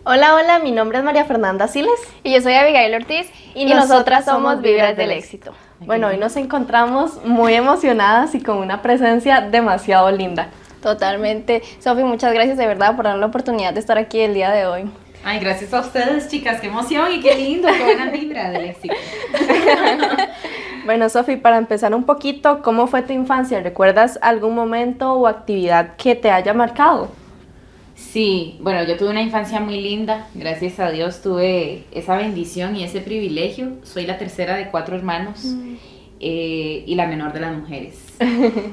Hola, hola, mi nombre es María Fernanda Siles Y yo soy Abigail Ortiz y nosotras somos Vibras del Éxito. Bueno, hoy nos encontramos muy emocionadas y con una presencia demasiado linda. Totalmente. Sofi, muchas gracias de verdad por darme la oportunidad de estar aquí el día de hoy. Ay, gracias a ustedes, chicas, qué emoción y qué lindo, qué buena vibra del éxito. Bueno, Sofi, para empezar un poquito, ¿cómo fue tu infancia? ¿Recuerdas algún momento o actividad que te haya marcado? Sí, bueno, yo tuve una infancia muy linda, gracias a Dios tuve esa bendición y ese privilegio. Soy la tercera de 4 hermanos y la menor de las mujeres.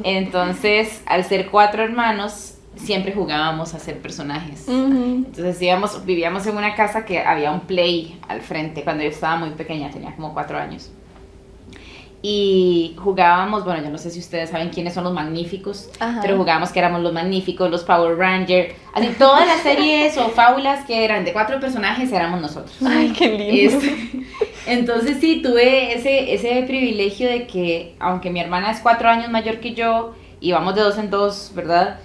Entonces, al ser 4 hermanos, siempre jugábamos a ser personajes. Entonces vivíamos en una casa que había un play al frente cuando yo estaba muy pequeña, tenía como 4 años. Y jugábamos, bueno, yo no sé si ustedes saben quiénes son los Magníficos, pero jugábamos que éramos los Magníficos, los Power Rangers, así todas las series o fábulas que eran de 4 personajes éramos nosotros. Ay, qué lindo. Entonces sí, tuve ese privilegio de que, aunque mi hermana es 4 años mayor que yo, y vamos de 2 en 2, ¿verdad?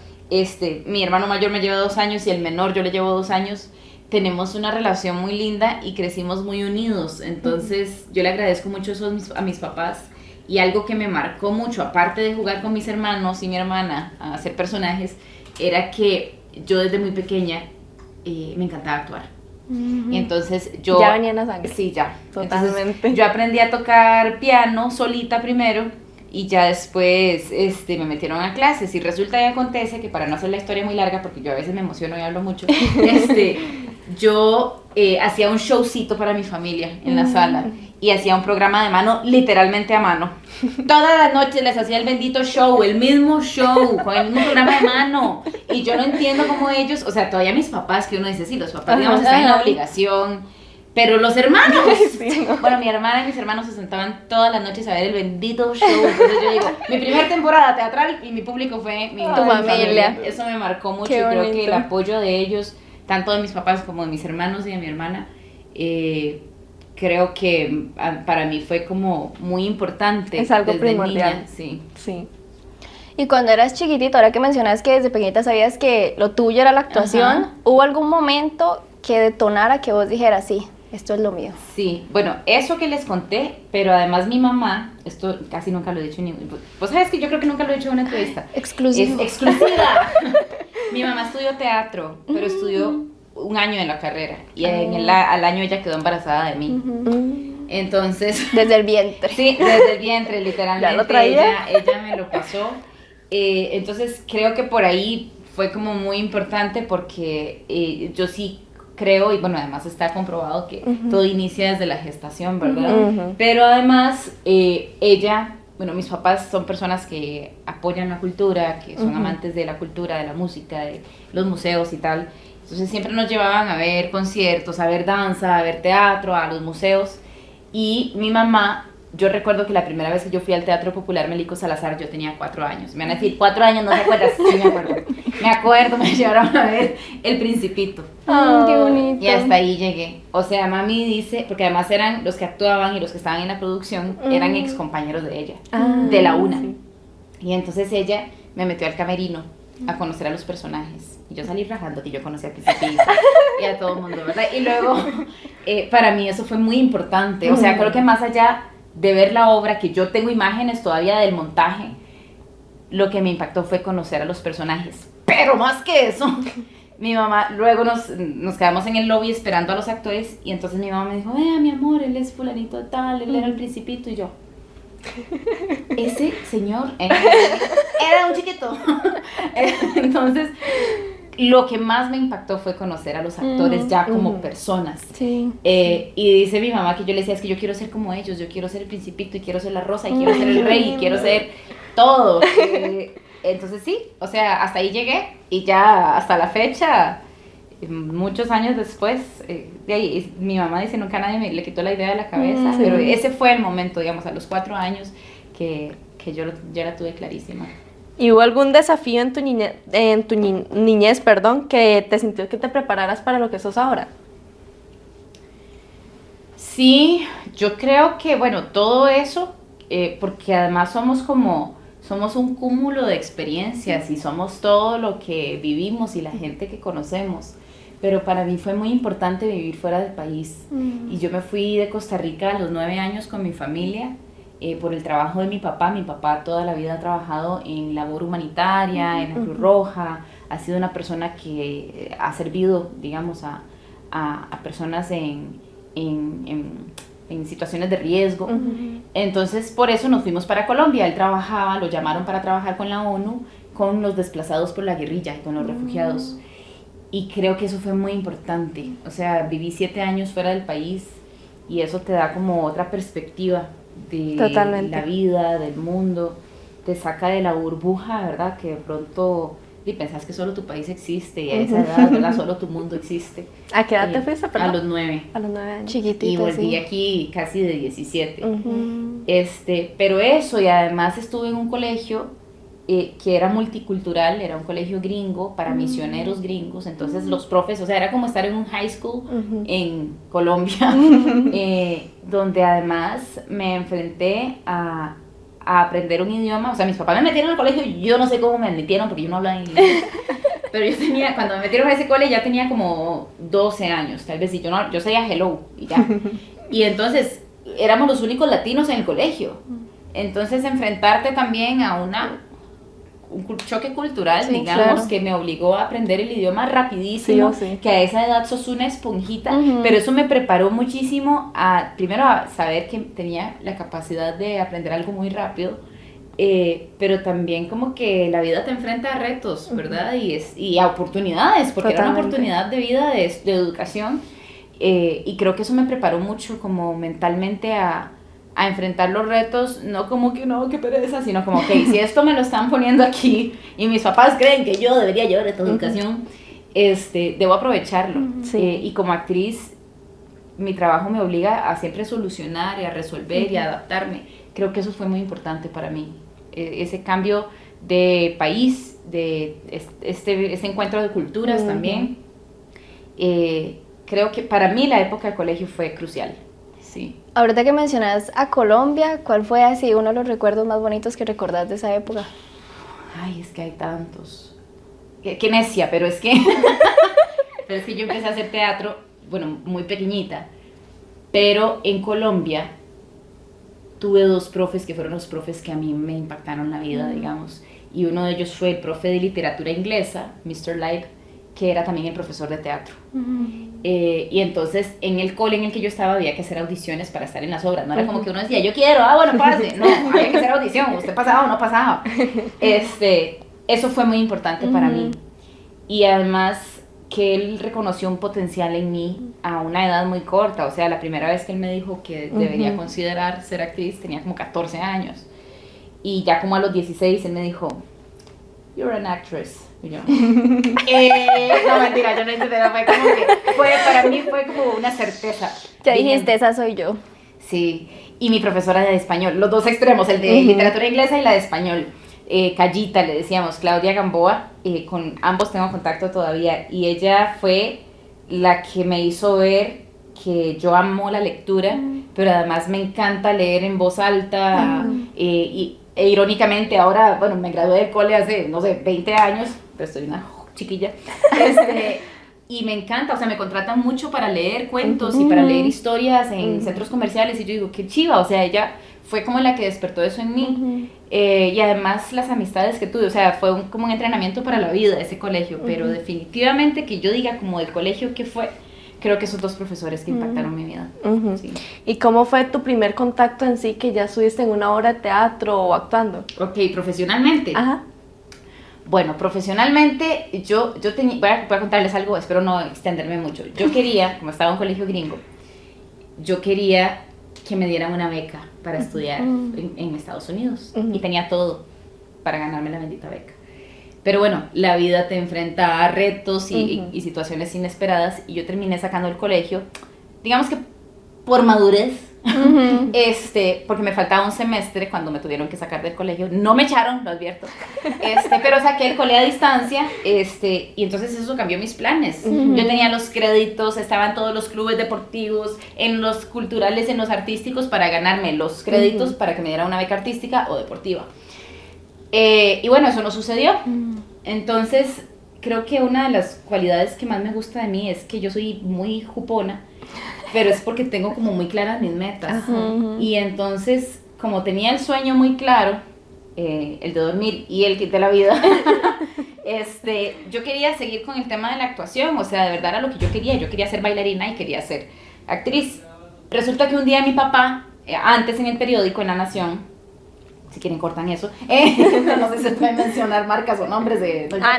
Mi hermano mayor me lleva 2 años y el menor yo le llevo 2 años. Tenemos una relación muy linda y crecimos muy unidos, entonces yo le agradezco mucho eso a mis papás. Y algo que me marcó mucho, aparte de jugar con mis hermanos y mi hermana a hacer personajes, era que yo desde muy pequeña me encantaba actuar. Y entonces yo... Ya venía en la sangre. Sí, ya. Totalmente. Entonces, yo aprendí a tocar piano solita primero y ya después me metieron a clases. Y resulta y acontece que, para no hacer la historia muy larga, porque yo a veces me emociono y hablo mucho, yo hacía un showcito para mi familia en la sala y hacía un programa de mano, literalmente a mano. Todas las noches les hacía el bendito show, el mismo show, con el mismo programa de mano. Y yo no entiendo cómo ellos, o sea, todavía mis papás, que uno dice, sí, los papás, digamos, están en la obligación, pero los hermanos, Sí. bueno, mi hermana y mis hermanos se sentaban todas las noches a ver el bendito show. Entonces yo digo, mi primera temporada teatral y mi público fue mi familia. Eso me marcó mucho. Qué y creo bonito. que el apoyo de ellos, tanto de mis papás como de mis hermanos y de mi hermana, creo que para mí fue como muy importante. Es algo desde primordial. niña, sí. Sí. Y cuando eras chiquitito, ahora que mencionas que desde pequeñita sabías que lo tuyo era la actuación, ¿hubo algún momento que detonara que vos dijeras, sí, esto es lo mío? Sí, bueno, eso que les conté, pero además mi mamá, esto casi nunca lo he dicho vos sabes que yo creo que nunca lo he dicho en una entrevista. Exclusivo. Es exclusiva. Mi mamá estudió teatro, pero estudió un año en la carrera y al año ella quedó embarazada de mí. Entonces, Desde el vientre. sí, desde el vientre, literalmente. ¿Ya lo traía? Ella me lo pasó. Entonces creo que por ahí fue como muy importante porque yo sí creo, y bueno, además está comprobado que todo inicia desde la gestación, ¿verdad? Pero además ella, bueno, mis papás son personas que apoyan la cultura, que son amantes de la cultura, de la música, de los museos y tal. Entonces siempre nos llevaban a ver conciertos, a ver danza, a ver teatro, a los museos. Y mi mamá, yo recuerdo que la primera vez que yo fui al Teatro Popular Melico Salazar, yo tenía 4 años. Me van a decir, 4 años, ¿no te acuerdas? Sí, me acuerdo. Me acuerdo, me llevaron a ver El Principito. Qué bonito. Y hasta ahí llegué. O sea, mami dice, porque además eran los que actuaban y los que estaban en la producción, eran ex compañeros de ella, de la UNA. Sí. Y entonces ella me metió al camerino a conocer a los personajes. Y yo salí rajando que yo conocía a Principito y a todo el mundo, ¿verdad? Y luego, para mí eso fue muy importante. O sea, creo que más allá de ver la obra, que yo tengo imágenes todavía del montaje, lo que me impactó fue conocer a los personajes. Pero más que eso, mi mamá, luego nos quedamos en el lobby esperando a los actores y entonces mi mamá me dijo, mi amor, él es fulanito de tal, él era el Principito. Y yo, ese señor era un chiquito. Entonces, lo que más me impactó fue conocer a los actores ya como personas. Sí. Y dice mi mamá que yo le decía, es que yo quiero ser como ellos, yo quiero ser el Principito y quiero ser la Rosa y quiero ser el Rey y quiero ser todo. Entonces sí, o sea, hasta ahí llegué y ya hasta la fecha, muchos años después, de ahí, mi mamá dice, nunca nadie le quitó la idea de la cabeza, pero ese fue el momento, digamos, a los 4 años que yo la tuve clarísima. ¿Y hubo algún desafío en tu niñez, perdón, que te sintió que te prepararas para lo que sos ahora? Sí, yo creo que, bueno, todo eso, porque además somos un cúmulo de experiencias y somos todo lo que vivimos y la gente que conocemos. pero para mí fue muy importante vivir fuera del país. Y yo me fui de Costa Rica a los 9 años con mi familia por el trabajo de mi papá. Mi papá toda la vida ha trabajado en labor humanitaria, en la Cruz Roja, ha sido una persona que ha servido, digamos, a personas en situaciones de riesgo. Entonces, por eso nos fuimos para Colombia. Él trabajaba, lo llamaron para trabajar con la ONU, con los desplazados por la guerrilla y con los refugiados. Y creo que eso fue muy importante. O sea, viví 7 años fuera del país y eso te da como otra perspectiva de Totalmente. la vida, del mundo. Te saca de la burbuja, ¿verdad? Que de pronto pensás que solo tu país existe y a esa edad, ¿verdad? Solo tu mundo existe. ¿A qué edad te fuiste, perdón? A los 9. A los 9 años. Chiquitita, Y volví sí. aquí casi de 17. Pero eso, y además estuve en un colegio que era multicultural, era un colegio gringo para misioneros gringos, entonces los profes, o sea, era como estar en un high school en Colombia, donde además me enfrenté a aprender un idioma. O sea, mis papás me metieron al colegio y yo no sé cómo me metieron porque yo no hablaba inglés. Pero yo tenía, cuando me metieron a ese cole ya tenía como 12 años, tal vez, y yo sabía hello y ya. Y entonces éramos los únicos latinos en el colegio. Entonces enfrentarte también a un choque cultural, Sí, digamos, claro. que me obligó a aprender el idioma rapidísimo, Sí o sí. que a esa edad sos una esponjita, pero eso me preparó muchísimo primero a saber que tenía la capacidad de aprender algo muy rápido, pero también como que la vida te enfrenta a retos, ¿verdad? Y a oportunidades, porque era una Totalmente. oportunidad de vida, de educación, y creo que eso me preparó mucho como mentalmente a enfrentar los retos, no como que no, qué pereza, sino como que si esto me lo están poniendo aquí y mis papás creen que yo debería llevar esta educación, debo aprovecharlo. Sí. Y como actriz, mi trabajo me obliga a siempre solucionar y a resolver y a adaptarme. Creo que eso fue muy importante para mí. Ese cambio de país, de este encuentro de culturas también. Creo que para mí la época del colegio fue crucial. Sí. Ahorita que mencionas a Colombia, ¿cuál fue así uno de los recuerdos más bonitos que recordás de esa época? Ay, es que hay tantos. Qué necia, pero es que pero es que yo empecé a hacer teatro, bueno, muy pequeñita, pero en Colombia tuve 2 profes que fueron los profes que a mí me impactaron la vida, digamos, y uno de ellos fue el profe de literatura inglesa, Mr. Light, que era también el profesor de teatro. Y entonces en el cole en el que yo estaba había que hacer audiciones para estar en las obras, no era como que uno decía, yo quiero, bueno, pase, no, había que hacer audición, usted pasaba o no pasaba. Eso fue muy importante para mí, y además que él reconoció un potencial en mí a una edad muy corta. O sea, la primera vez que él me dijo que debería considerar ser actriz tenía como 14 años, y ya como a los 16 él me dijo, you're an actress. Y yo, no, mentira, yo no entendí, fue como que, para mí fue como una certeza. Ya Dije, dijiste, esa soy yo. Sí, y mi profesora de español, los dos extremos, el de literatura inglesa y la de español, Callita le decíamos, Claudia Gamboa, con ambos tengo contacto todavía, y ella fue la que me hizo ver que yo amo la lectura, pero además me encanta leer en voz alta, e irónicamente ahora, bueno, me gradué del cole hace, no sé, 20 años, pero estoy una chiquilla, y me encanta, o sea, me contratan mucho para leer cuentos y para leer historias en centros comerciales, y yo digo, qué chiva, o sea, ella fue como la que despertó eso en mí, y además las amistades que tuve, o sea, fue como un entrenamiento para la vida ese colegio, pero definitivamente que yo diga como del colegio que fue, creo que esos 2 profesores que impactaron mi vida. Sí. ¿Y cómo fue tu primer contacto en sí, que ya estuviste en una obra de teatro o actuando? Ok, profesionalmente. Ajá. Bueno, profesionalmente yo tenía, voy a contarles algo, espero no extenderme mucho. Yo quería, como estaba en un colegio gringo, yo quería que me dieran una beca para estudiar en Estados Unidos, y tenía todo para ganarme la bendita beca. Pero bueno, la vida te enfrenta a retos y situaciones inesperadas, y yo terminé sacando el colegio, digamos que por madurez, porque me faltaba un semestre cuando me tuvieron que sacar del colegio. No me echaron, lo advierto, pero saqué el cole a distancia, y entonces eso cambió mis planes. Yo tenía los créditos, estaba en todos los clubes deportivos, en los culturales, en los artísticos, para ganarme los créditos para que me diera una beca artística o deportiva. Y bueno, eso no sucedió. Entonces creo que una de las cualidades que más me gusta de mí es que yo soy muy jupona, pero es porque tengo como muy claras mis metas. Y entonces, como tenía el sueño muy claro, el de dormir y el kit de la vida, yo quería seguir con el tema de la actuación, o sea, de verdad era lo que yo quería ser bailarina y quería ser actriz. Resulta que un día mi papá, antes en el periódico, en La Nación, si quieren cortan eso, no sé si se pueden mencionar marcas o nombres de sí, La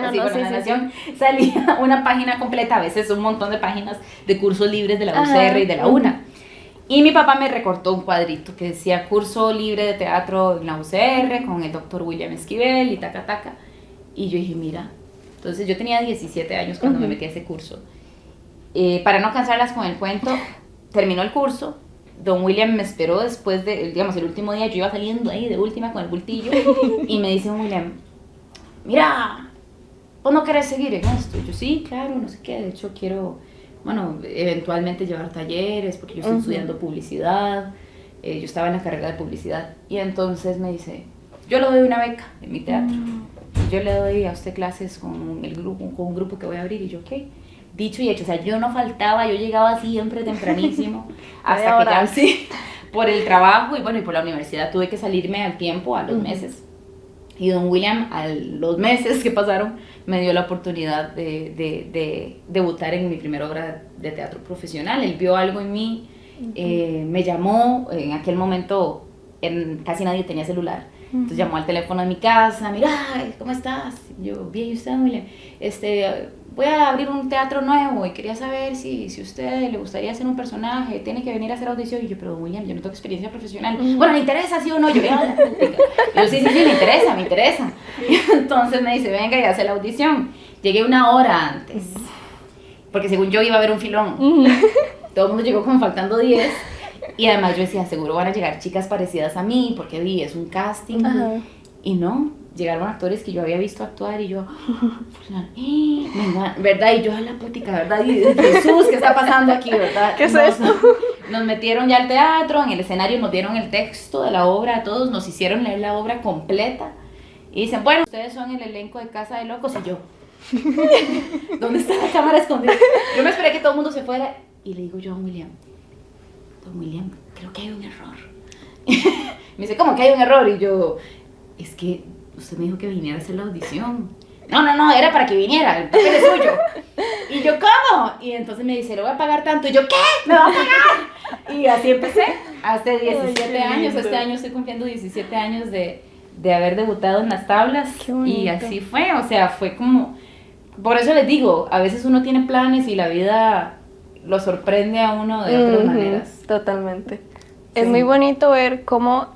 Nación, salía una página completa, a veces un montón de páginas de cursos libres de la UCR y de la UNA. Y mi papá me recortó un cuadrito que decía curso libre de teatro en la UCR con el doctor William Esquivel y taca taca. Y yo dije, mira, entonces yo tenía 17 años cuando me metí a ese curso. Para no cansarlas con el cuento, terminó el curso, don William me esperó después de, digamos, el último día, yo iba saliendo ahí de última con el bultillo, y me dice don William, mira, ¿vos no querés seguir en esto? Y yo, sí, claro, no sé qué, de hecho quiero, bueno, eventualmente llevar talleres, porque yo estoy estudiando publicidad, yo estaba en la carrera de publicidad, y entonces me dice, yo le doy una beca en mi teatro, yo le doy a usted clases con un grupo que voy a abrir, y yo, ¿qué? Dicho y hecho, o sea, yo no faltaba, yo llegaba siempre tempranísimo, hasta que ya sí, por el trabajo y bueno, y por la universidad tuve que salirme al tiempo, a los meses. Y don William, a los meses que pasaron, me dio la oportunidad de debutar en mi primera obra de teatro profesional. Él vio algo en mí, me llamó, en aquel momento casi nadie tenía celular. Entonces llamó al teléfono de mi casa, mira, ¿cómo estás? Y yo, bien, ¿y usted, William? Voy a abrir un teatro nuevo y quería saber si a usted le gustaría hacer un personaje, tiene que venir a hacer audición. Y yo, pero William, yo no tengo experiencia profesional. Bueno, ¿le interesa, sí o no? Yo, la pública. Y yo, sí, me interesa. Y entonces me dice, venga y hace la audición. Llegué una hora antes, porque según yo iba a haber un filón. Todo el mundo llegó como faltando 10. Y además yo decía, seguro van a llegar chicas parecidas a mí, porque es un casting. Y no, llegaron actores que yo había visto actuar y yo, ¿verdad? Y yo a la putica, ¿verdad? Y Jesús, ¿qué está pasando aquí, verdad? ¿Qué es esto? Nos metieron ya al teatro, en el escenario nos dieron el texto de la obra a todos, nos hicieron leer la obra completa. Y dicen, bueno, ustedes son el elenco de Casa de Locos. Y yo, ¿dónde está la cámara escondida? Yo me esperé que todo el mundo se fuera y le digo yo a William, don William, creo que hay un error. Me dice, ¿cómo que hay un error? Y yo, es que usted me dijo que viniera a hacer la audición. No, era para que viniera, el papel es suyo. Y yo, ¿cómo? Y entonces me dice, le voy a pagar tanto. Y yo, ¿qué? ¿Me va a pagar? Y así empecé, hace 17 años, este año estoy cumpliendo 17 años de haber debutado en las tablas. Y así fue, o sea, fue como, por eso les digo, a veces uno tiene planes y la vida lo sorprende a uno de otras maneras. Totalmente. Es muy bonito ver cómo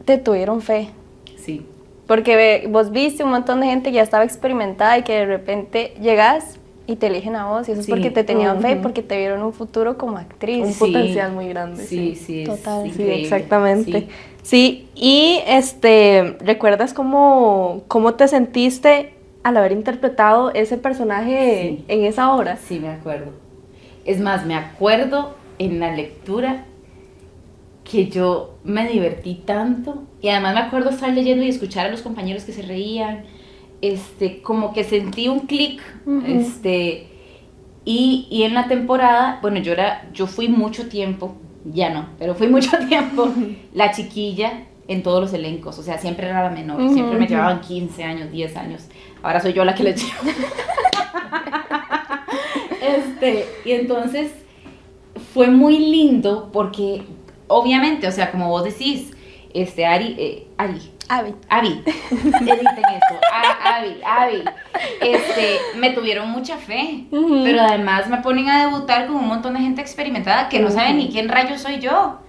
te tuvieron fe. Sí. Porque vos viste un montón de gente que ya estaba experimentada y que de repente llegas y te eligen a vos. Y eso es porque te tenían fe, porque te vieron un futuro como actriz. Un potencial muy grande. Sí, total. Es sí, increíble. exactamente. Sí, y ¿recuerdas cómo te sentiste al haber interpretado ese personaje en esa obra? Sí, me acuerdo. Es más, me acuerdo en la lectura que yo me divertí tanto y además me acuerdo estar leyendo y escuchar a los compañeros que se reían, como que sentí un clic, y en la temporada, bueno, yo fui mucho tiempo, ya no, pero fui mucho tiempo la chiquilla en todos los elencos, o sea, siempre era la menor, siempre me llevaban 15 años, 10 años, ahora soy yo la que les llevo. Y entonces fue muy lindo porque obviamente, o sea, como vos decís, Abby, editen eso, Abby, me tuvieron mucha fe, pero además me ponen a debutar con un montón de gente experimentada que no sabe ni quién rayos soy yo,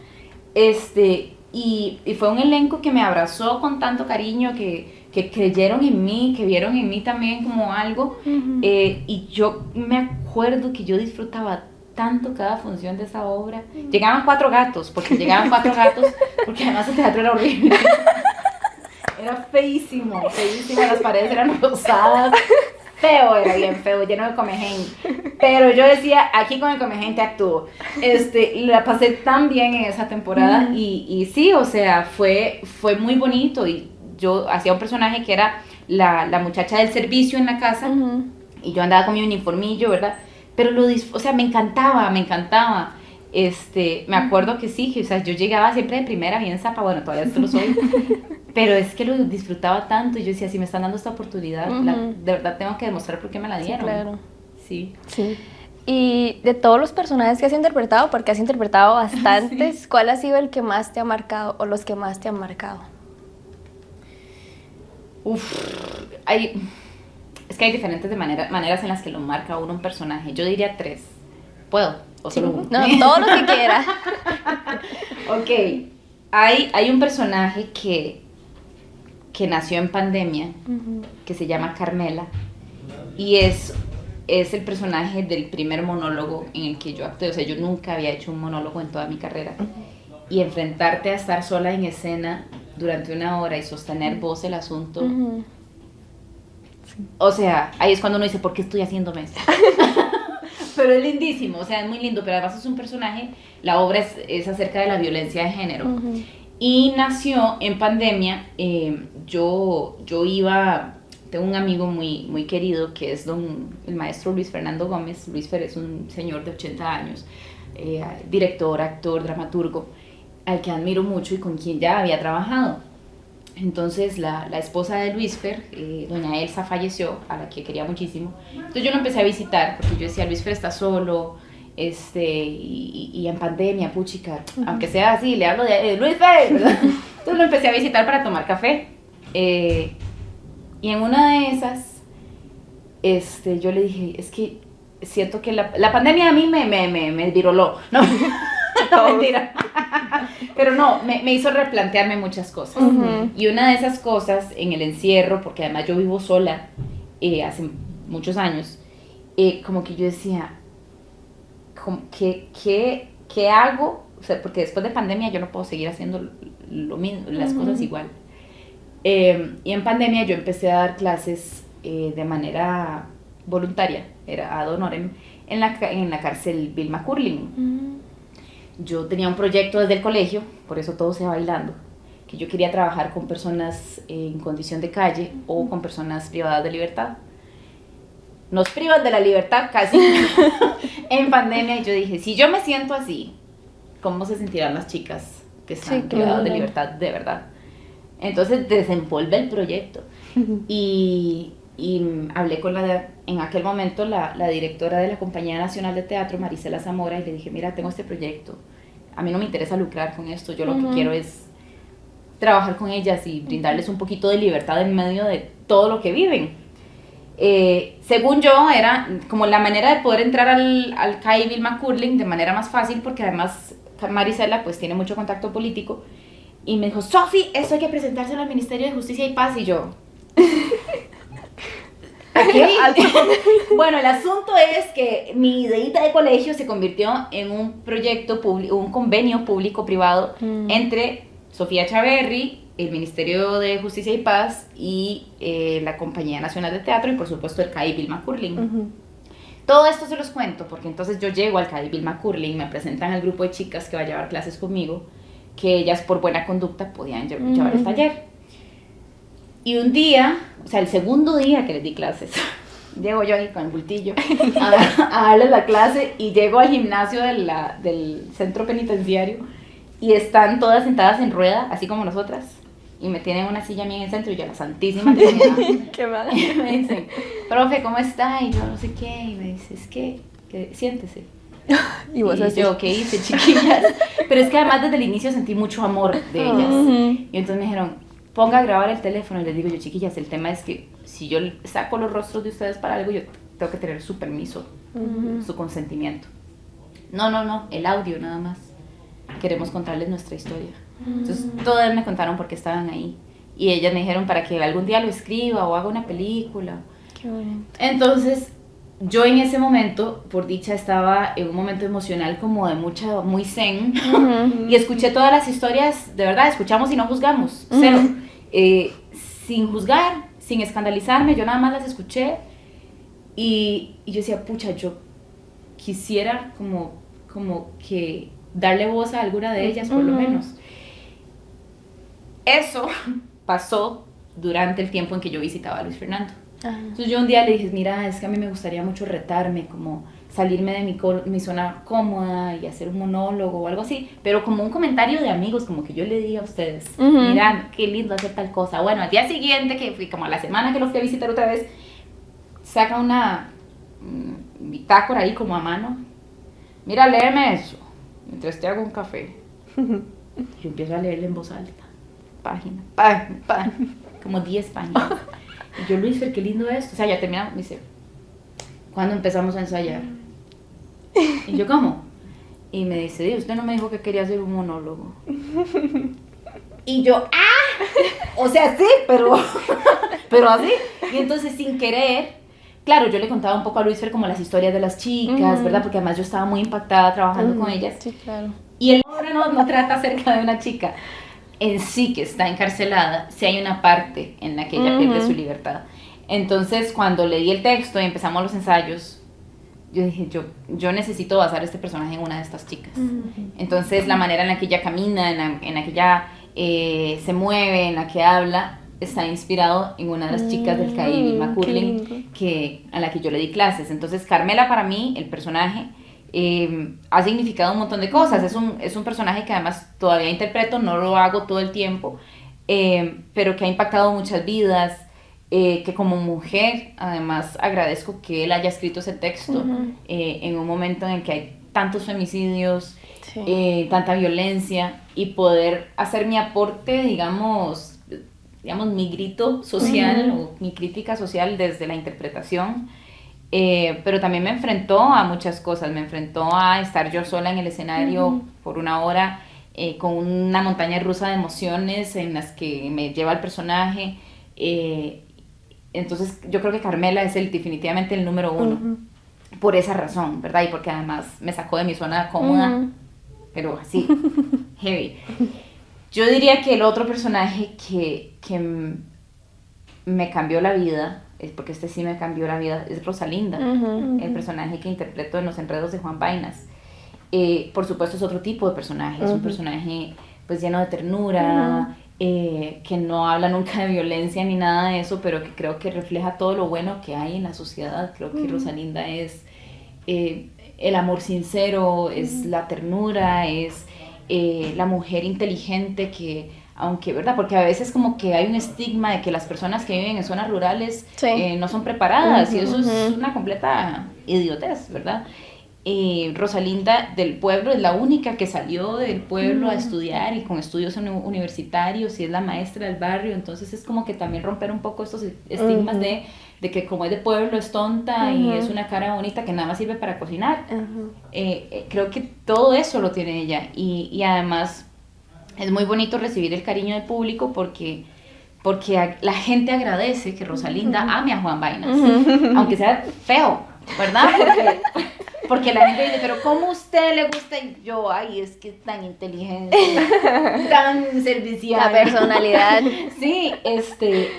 y fue un elenco que me abrazó con tanto cariño, que creyeron en mí, que vieron en mí también como algo, y yo me acuerdo que yo disfrutaba tanto cada función de esa obra. Llegaban 4 gatos, porque además el teatro era horrible. Era feísimo, las paredes eran rosadas, era bien feo, lleno de comején. Pero yo decía, aquí con el comején te actúo. La pasé tan bien en esa temporada, y sí, o sea, fue muy bonito, y yo hacía un personaje que era la muchacha del servicio en la casa, y yo andaba con mi uniformillo, ¿verdad? Pero o sea, me encantaba. Me acuerdo que sí, que, o sea, yo llegaba siempre de primera, bien zapa, bueno, todavía esto lo soy, pero es que lo disfrutaba tanto, y yo decía, si me están dando esta oportunidad, de verdad tengo que demostrar por qué me la dieron. Sí, claro. Sí. Y de todos los personajes que has interpretado, porque has interpretado bastantes, sí, ¿cuál ha sido el que más te ha marcado o los que más te han marcado? Es que hay diferentes maneras en las que lo marca uno un personaje. Yo diría 3. ¿Puedo? ¿O solo uno? No, todo lo que quiera. Ok. Hay un personaje que nació en pandemia, que se llama Carmela, y es el personaje del primer monólogo en el que yo actué. O sea, yo nunca había hecho un monólogo en toda mi carrera. Y enfrentarte a estar sola en escena durante 1 hora y sostener vos el asunto. O sea, ahí es cuando uno dice, ¿por qué estoy haciéndome esto? Pero es lindísimo, o sea, es muy lindo, pero además es un personaje, la obra es acerca de la violencia de género. Y nació en pandemia. Yo tengo un amigo muy, muy querido que es el maestro Luis Fernando Gómez. Luis Fer es un señor de 80 años, director, actor, dramaturgo, al que admiro mucho y con quien ya había trabajado. Entonces la esposa de Luis Fer, doña Elsa, falleció, a la que quería muchísimo. Entonces yo lo empecé a visitar, porque yo decía, Luis Fer está solo, y en pandemia, puchica, aunque sea así, le hablo de Luis Fer, ¿verdad? Entonces lo empecé a visitar para tomar café. Y en una de esas, yo le dije, es que siento que la pandemia a mí me viroló, ¿no? No, mentira. Pero no, me hizo replantearme muchas cosas. Y una de esas cosas, en el encierro, porque además yo vivo sola hace muchos años, como que yo decía, ¿qué hago? O sea, porque después de pandemia yo no puedo seguir haciendo lo mismo, las cosas igual. Y en pandemia yo empecé a dar clases de manera voluntaria, era ad honorem, en la cárcel Vilma Curling. Yo tenía un proyecto desde el colegio, por eso todo se va bailando, que yo quería trabajar con personas en condición de calle o con personas privadas de libertad. Nos privan de la libertad casi en pandemia, y yo dije, si yo me siento así, ¿cómo se sentirán las chicas que están privadas de libertad de verdad? Entonces desempolvé el proyecto y hablé con en aquel momento la directora de la Compañía Nacional de Teatro, Marisela Zamora, y le dije, mira, tengo este proyecto, a mí no me interesa lucrar con esto, yo lo que quiero es trabajar con ellas y brindarles un poquito de libertad en medio de todo lo que viven. Según yo, era como la manera de poder entrar al CAI Vilma Curling de manera más fácil, porque además Marisela pues tiene mucho contacto político, y me dijo, Sofi, eso hay que presentárselo al Ministerio de Justicia y Paz, y yo... Okay. Bueno, el asunto es que mi ideita de colegio se convirtió en un proyecto un convenio público-privado entre Sofía Chaverri, el Ministerio de Justicia y Paz y la Compañía Nacional de Teatro, y por supuesto el CAI Vilma Curling. Todo esto se los cuento porque entonces yo llego al CAI Vilma Curling, me presentan al grupo de chicas que va a llevar clases conmigo, que ellas por buena conducta podían llevar el taller. Y un día, o sea, el segundo día que les di clases, llego yo ahí con el bultillo a darles la clase, y llego al gimnasio del centro penitenciario y están todas sentadas en rueda, así como nosotras, y me tienen una silla a mí en el centro, y yo, la santísima Trinidad. Qué mal. Me dicen, profe, ¿cómo está? Y yo no sé qué, y me dice, es que siéntese. Y vos así, yo, ¿qué hice, chiquillas? Pero es que además desde el inicio sentí mucho amor de ellas. Y entonces me dijeron, ponga a grabar el teléfono, y les digo yo, chiquillas, el tema es que si yo saco los rostros de ustedes para algo, yo tengo que tener su permiso, su consentimiento. No, el audio nada más. Queremos contarles nuestra historia. Entonces todas me contaron por qué estaban ahí, y ellas me dijeron para que algún día lo escriba o haga una película. Qué bonito. Entonces yo en ese momento, por dicha, estaba en un momento emocional como de muy zen, y escuché todas las historias, de verdad, escuchamos y no juzgamos, cero, sin juzgar, sin escandalizarme, yo nada más las escuché, y yo decía, pucha, yo quisiera como que darle voz a alguna de ellas, por lo menos. Eso pasó durante el tiempo en que yo visitaba a Luis Fernando. Entonces yo un día le dije, mira, es que a mí me gustaría mucho retarme, como salirme de mi zona cómoda y hacer un monólogo o algo así, pero como un comentario de amigos, como que yo le diga a ustedes, mira, qué lindo hacer tal cosa. Bueno, al día siguiente, que fui como a la semana que los fui a visitar otra vez, saca una bitácora ahí como a mano, mira, léeme eso, mientras te hago un café. Yo empiezo a leerle en voz alta, página, como 10 páginas. Y yo, Luis, qué lindo esto. O sea, ya terminamos, me dice, ¿cuándo empezamos a ensayar? Y yo, ¿cómo? Y me dice, usted no me dijo que quería hacer un monólogo. Y yo, o sea, sí, pero así. Y entonces, sin querer, claro, yo le contaba un poco a Luis como las historias de las chicas, ¿verdad? Porque además yo estaba muy impactada trabajando con ellas. Sí, claro. Y el obra no trata acerca de una chica en sí que está encarcelada, si hay una parte en la que ella pierde su libertad. Entonces, cuando leí el texto y empezamos los ensayos, yo dije, yo necesito basar este personaje en una de estas chicas. Entonces, la manera en la que ella camina, en la que ella se mueve, en la que habla, está inspirado en una de las chicas del CAI, Vilma Curling, a la que yo le di clases. Entonces, Carmela, para mí, el personaje, ha significado un montón de cosas. Es un personaje que además todavía interpreto, no lo hago todo el tiempo, pero que ha impactado muchas vidas, que como mujer además agradezco que él haya escrito ese texto en un momento en el que hay tantos femicidios, tanta violencia, y poder hacer mi aporte, digamos mi grito social o mi crítica social desde la interpretación. Pero también me enfrentó a muchas cosas, me enfrentó a estar yo sola en el escenario por una hora, con una montaña rusa de emociones en las que me lleva el personaje. Entonces yo creo que Carmela es definitivamente el número uno, por esa razón, ¿verdad? Y porque además me sacó de mi zona cómoda, pero así, heavy. Yo diría que el otro personaje que me cambió la vida, porque este sí me cambió la vida, es Rosalinda, el personaje que interpreto en Los Enredos de Juan Vainas. Por supuesto es otro tipo de personaje, es un personaje pues lleno de ternura, que no habla nunca de violencia ni nada de eso, pero que creo que refleja todo lo bueno que hay en la sociedad. Creo que Rosalinda es el amor sincero, es la ternura, es la mujer inteligente que, aunque, ¿verdad? Porque a veces como que hay un estigma de que las personas que viven en zonas rurales no son preparadas, y eso es una completa idiotez, ¿verdad? Rosalinda del pueblo es la única que salió del pueblo a estudiar, y con estudios universitarios, y es la maestra del barrio. Entonces es como que también romper un poco estos estigmas de que como es de pueblo es tonta y es una cara bonita que nada más sirve para cocinar. Creo que todo eso lo tiene ella, y además es muy bonito recibir el cariño del público porque la gente agradece que Rosalinda ame a Juan Vainas, aunque sea feo, ¿verdad? Porque la gente dice, pero ¿cómo a usted le gusta? Y yo, ay, es que es tan inteligente, tan servicial. La personalidad. Sí,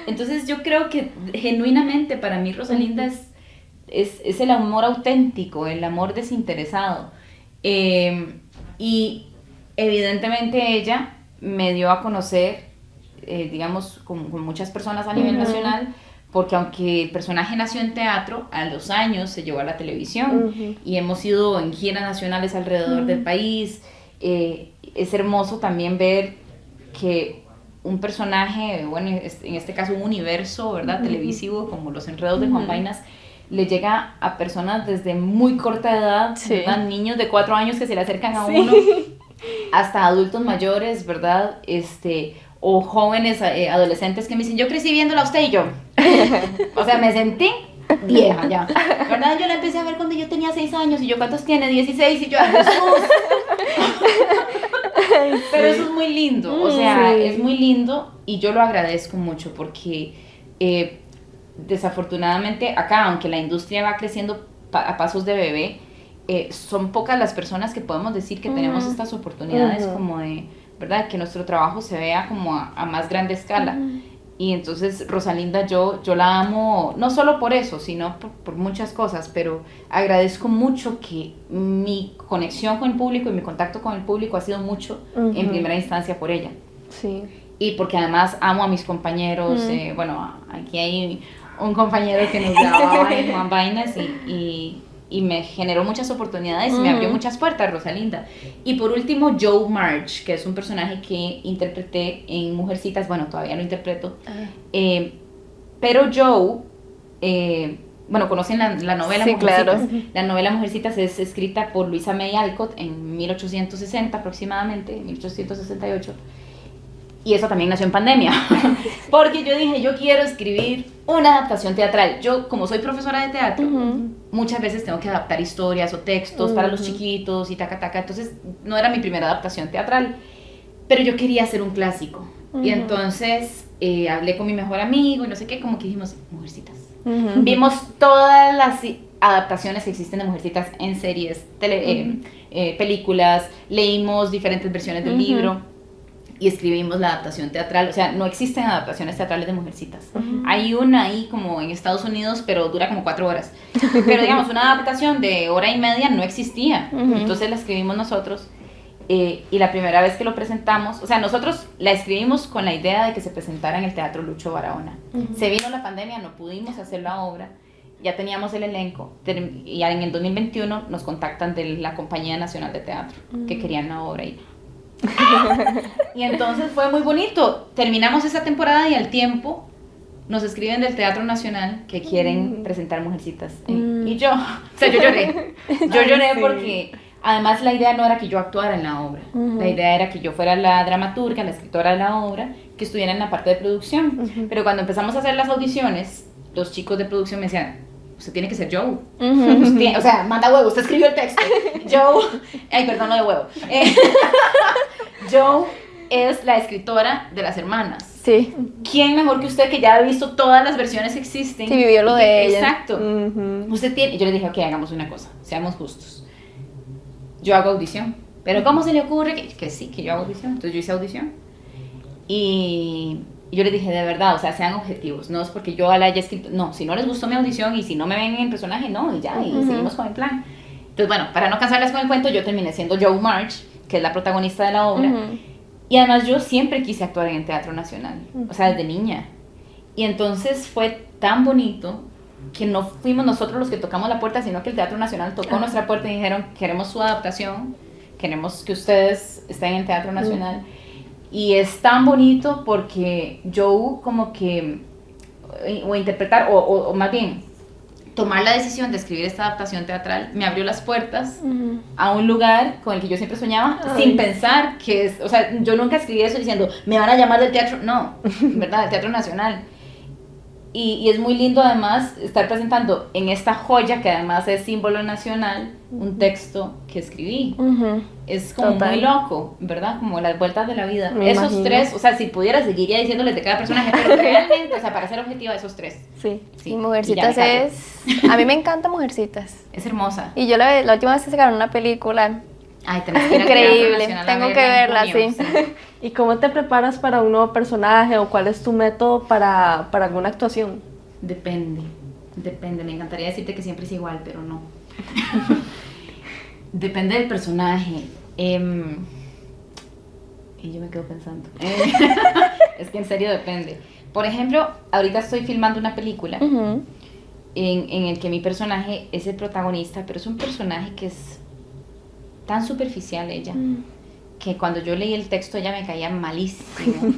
entonces yo creo que genuinamente para mí Rosalinda es el amor auténtico, el amor desinteresado. Y evidentemente ella me dio a conocer, digamos, con muchas personas a nivel nacional, porque aunque el personaje nació en teatro, a los años se llevó a la televisión, y hemos ido en giras nacionales alrededor del país. Es hermoso también ver que un personaje, bueno, en este caso un universo, ¿verdad? Televisivo, como Los Enredos de Juan Vainas, le llega a personas desde muy corta edad, ¿verdad? Niños de 4 años que se le acercan a uno, hasta adultos mayores, ¿verdad? O jóvenes, adolescentes que me dicen, yo crecí viéndola a usted, y yo, o sea, me sentí vieja ya, ¿verdad? Yo la empecé a ver cuando yo tenía 6 años, y yo, ¿cuántos tiene? 16, y yo, ¡ay, Jesús! Pero eso es muy lindo, o sea, es muy lindo, y yo lo agradezco mucho porque desafortunadamente acá, aunque la industria va creciendo a pasos de bebé, son pocas las personas que podemos decir que tenemos estas oportunidades como de, ¿verdad? Que nuestro trabajo se vea como a más grande escala. Y entonces Rosalinda yo la amo, no solo por eso, sino por muchas cosas, pero agradezco mucho que mi conexión con el público y mi contacto con el público ha sido mucho en primera instancia por ella. Sí. Y porque además amo a mis compañeros, bueno, aquí hay un compañero que nos grababa en Juan Vainas y me generó muchas oportunidades y me abrió muchas puertas, Rosalinda. Y por último, Joe March, que es un personaje que interpreté en Mujercitas, bueno, todavía lo interpreto, pero Joe, bueno, conocen la novela Sí, Mujercitas. claro. La novela Mujercitas es escrita por Louisa May Alcott en 1860 aproximadamente, 1868. Y eso también nació en pandemia, porque yo dije, yo quiero escribir una adaptación teatral. Yo, como soy profesora de teatro, muchas veces tengo que adaptar historias o textos para los chiquitos y taca, entonces no era mi primera adaptación teatral, pero yo quería hacer un clásico. Y entonces hablé con mi mejor amigo y no sé qué, como que dijimos, Mujercitas. Vimos todas las adaptaciones que existen de Mujercitas en series, películas, leímos diferentes versiones del libro y escribimos la adaptación teatral. O sea, no existen adaptaciones teatrales de Mujercitas. Hay una ahí como en Estados Unidos, pero dura como 4 horas. Pero digamos, una adaptación de 1 hora y media no existía. Entonces la escribimos nosotros. Y la primera vez que lo presentamos, o sea, nosotros la escribimos con la idea de que se presentara en el Teatro Lucho Barahona. Se vino la pandemia, no pudimos hacer la obra, ya teníamos el elenco, y en el 2021 nos contactan de la Compañía Nacional de Teatro, que querían la obra ahí. Y entonces fue muy bonito, terminamos esa temporada y al tiempo nos escriben del Teatro Nacional que quieren presentar Mujercitas. Y yo, o sea, yo lloré porque además la idea no era que yo actuara en la obra, la idea era que yo fuera la dramaturga, la escritora de la obra, que estuviera en la parte de producción. Pero cuando empezamos a hacer las audiciones, los chicos de producción me decían, usted tiene que ser Joe. O sea, manda huevo, usted escribió el texto. Joe, ay, perdón, lo de huevo. Joe es la escritora de Las Hermanas. Sí. ¿Quién mejor que usted que ya ha visto todas las versiones que existen? Sí, vivió lo de ella. Exacto. Usted tiene, yo le dije, ok, hagamos una cosa, seamos justos. Yo hago audición. Pero ¿cómo se le ocurre que sí, que yo hago audición? Entonces yo hice audición. Y yo les dije, de verdad, o sea, sean objetivos. No es porque yo la haya escrito. No, si no les gustó mi audición y si no me ven en el personaje, no, y ya, y seguimos con el plan. Entonces, bueno, para no cansarles con el cuento, yo terminé siendo Joe March, que es la protagonista de la obra. Y además yo siempre quise actuar en el Teatro Nacional, o sea, desde niña. Y entonces fue tan bonito que no fuimos nosotros los que tocamos la puerta, sino que el Teatro Nacional tocó nuestra puerta y dijeron, queremos su adaptación, queremos que ustedes estén en el Teatro Nacional. Y es tan bonito porque Joe como que, o interpretar, o más bien, tomar la decisión de escribir esta adaptación teatral me abrió las puertas a un lugar con el que yo siempre soñaba, sin pensar que es, o sea, yo nunca escribí eso diciendo, me van a llamar del teatro, no, ¿verdad? Del Teatro Nacional. Y es muy lindo además estar presentando en esta joya, que además es símbolo nacional, un texto que escribí. Es como muy loco, ¿verdad? Como las vueltas de la vida. Esos imagino. 3, o sea, si pudiera seguiría diciéndoles de cada personaje, pero realmente, o sea, para ser objetiva, esos 3. Sí, y Mujercitas es... A mí me encanta Mujercitas. Es hermosa. Y yo la última vez que sacaron una película... Ay, tenés que ir al increíble, Teatro Nacional tengo que verla, junio, sí. ¿Y cómo te preparas para un nuevo personaje o cuál es tu método para alguna actuación? Depende, me encantaría decirte que siempre es igual, pero no. Depende del personaje. Y yo me quedo pensando. Es que en serio depende. Por ejemplo, ahorita estoy filmando una película en el que mi personaje es el protagonista, pero es un personaje que es tan superficial ella, que cuando yo leí el texto ella me caía malísimo.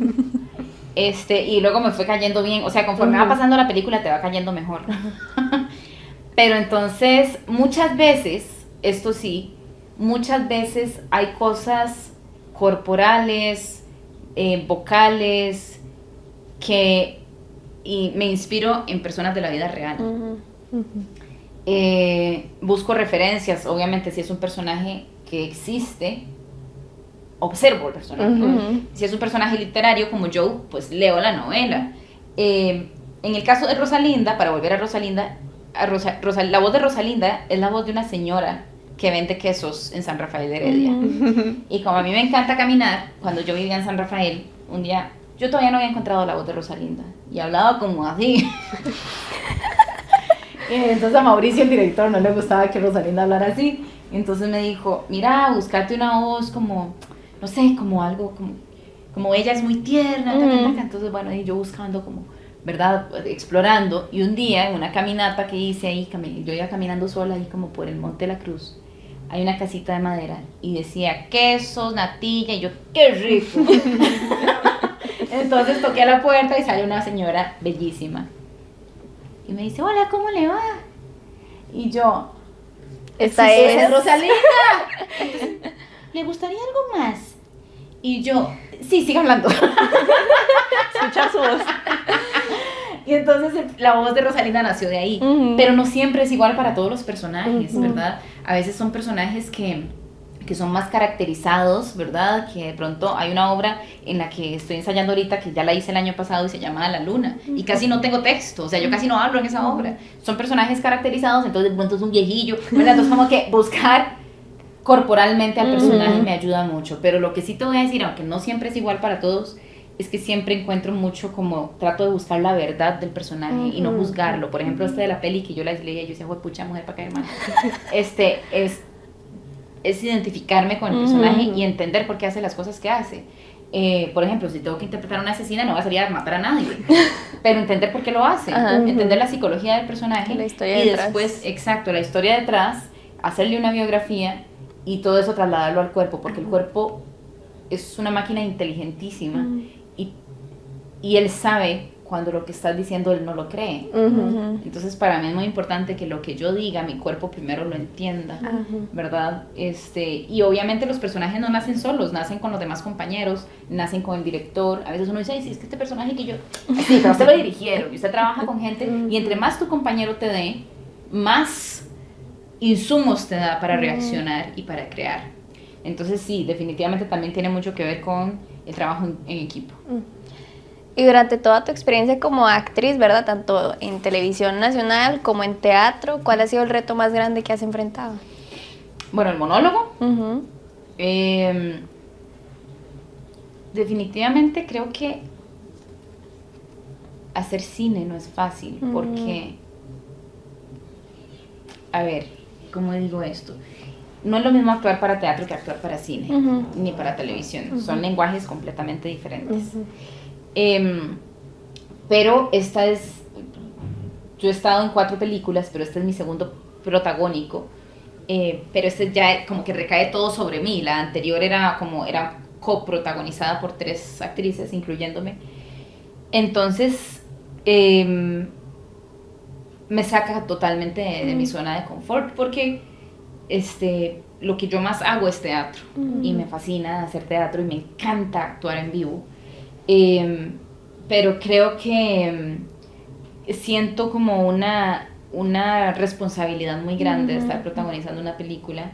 Y luego me fue cayendo bien, o sea, conforme va pasando la película te va cayendo mejor. Pero entonces, muchas veces, esto sí, muchas veces hay cosas corporales, vocales, y me inspiro en personas de la vida real. Busco referencias, obviamente, si es un personaje que existe, observo el personaje. Si es un personaje literario como Joe, pues leo la novela. En el caso de Rosalinda, para volver a Rosalinda, la voz de Rosalinda es la voz de una señora que vende quesos en San Rafael de Heredia. Y como a mí me encanta caminar, cuando yo vivía en San Rafael, un día, yo todavía no había encontrado la voz de Rosalinda, y hablaba como así. Y entonces a Mauricio, el director, no le gustaba que Rosalinda hablara así. Entonces me dijo, mira, buscarte una voz como, no sé, como algo, como ella es muy tierna. Entonces, bueno, y yo buscando como ¿verdad? Explorando, y un día en una caminata que hice ahí, yo iba caminando sola ahí como por el Monte de la Cruz, hay una casita de madera y decía quesos, natilla, y yo, ¡qué rico! Entonces toqué a la puerta y sale una señora bellísima y me dice, hola, ¿cómo le va? Y yo, Esta "Sí, es Rosalinda. Entonces, ¿le gustaría algo más? Y yo, sí, siga hablando. Escuchar su voz. Y entonces la voz de Rosalinda nació de ahí. Pero no siempre es igual para todos los personajes, ¿verdad? A veces son personajes que son más caracterizados, ¿verdad? Que de pronto hay una obra en la que estoy ensayando ahorita, que ya la hice el año pasado y se llama La Luna, y casi no tengo texto, o sea, yo casi no hablo en esa obra. Son personajes caracterizados, entonces de pronto es un viejillo, ¿verdad? Entonces como que buscar corporalmente al personaje me ayuda mucho, pero lo que sí te voy a decir, aunque no siempre es igual para todos, es que siempre encuentro mucho como, trato de buscar la verdad del personaje y no juzgarlo. Por ejemplo, de la peli que yo la leía, yo decía, pucha, mujer para caer mal. Es identificarme con el personaje y entender por qué hace las cosas que hace. Por ejemplo, si tengo que interpretar a una asesina, no va a salir a matar a nadie, pero entender por qué lo hace, entender la psicología del personaje, la historia y detrás. después, exacto, la historia detrás, hacerle una biografía y todo eso trasladarlo al cuerpo, porque el cuerpo es una máquina inteligentísima y él sabe cuando lo que estás diciendo él no lo cree. Entonces para mí es muy importante que lo que yo diga, mi cuerpo primero lo entienda, ¿verdad? Y obviamente los personajes no nacen solos, nacen con los demás compañeros, nacen con el director. A veces uno dice, ay, sí, es que este personaje que yo... Sí, pero usted lo dirigieron y usted trabaja con gente y entre más tu compañero te dé, más insumos te da para reaccionar y para crear. Entonces sí, definitivamente también tiene mucho que ver con el trabajo en equipo. Y durante toda tu experiencia como actriz, ¿verdad? Tanto en televisión nacional como en teatro, ¿cuál ha sido el reto más grande que has enfrentado? Bueno, el monólogo. Definitivamente creo que hacer cine no es fácil porque, a ver, ¿cómo digo esto? No es lo mismo actuar para teatro que actuar para cine, ni para televisión. Son lenguajes completamente diferentes. Pero yo he estado en 4 películas, pero este es mi segundo protagónico, pero este ya como que recae todo sobre mí. La anterior era coprotagonizada por 3 actrices, incluyéndome. Entonces, me saca totalmente de mi zona de confort, porque lo que yo más hago es teatro, y me fascina hacer teatro, y me encanta actuar en vivo. Pero creo que siento como una responsabilidad muy grande de estar protagonizando una película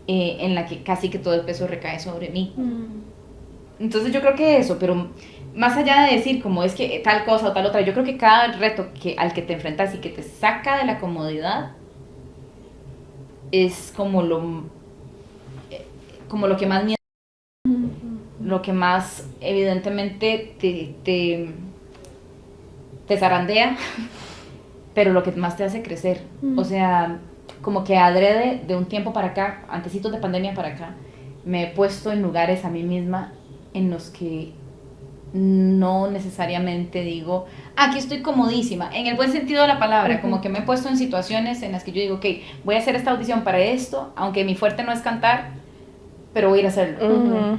en la que casi que todo el peso recae sobre mí. Entonces yo creo que eso, pero más allá de decir como es que tal cosa o tal otra, yo creo que cada reto al que te enfrentas y que te saca de la comodidad es como lo que más miedo, lo que más evidentemente te zarandea, pero lo que más te hace crecer. O sea, como que adrede de un tiempo para acá, antecitos de pandemia para acá, me he puesto en lugares a mí misma en los que no necesariamente digo, aquí estoy comodísima, en el buen sentido de la palabra, como que me he puesto en situaciones en las que yo digo, ok, voy a hacer esta audición para esto, aunque mi fuerte no es cantar, pero voy a ir a hacerlo.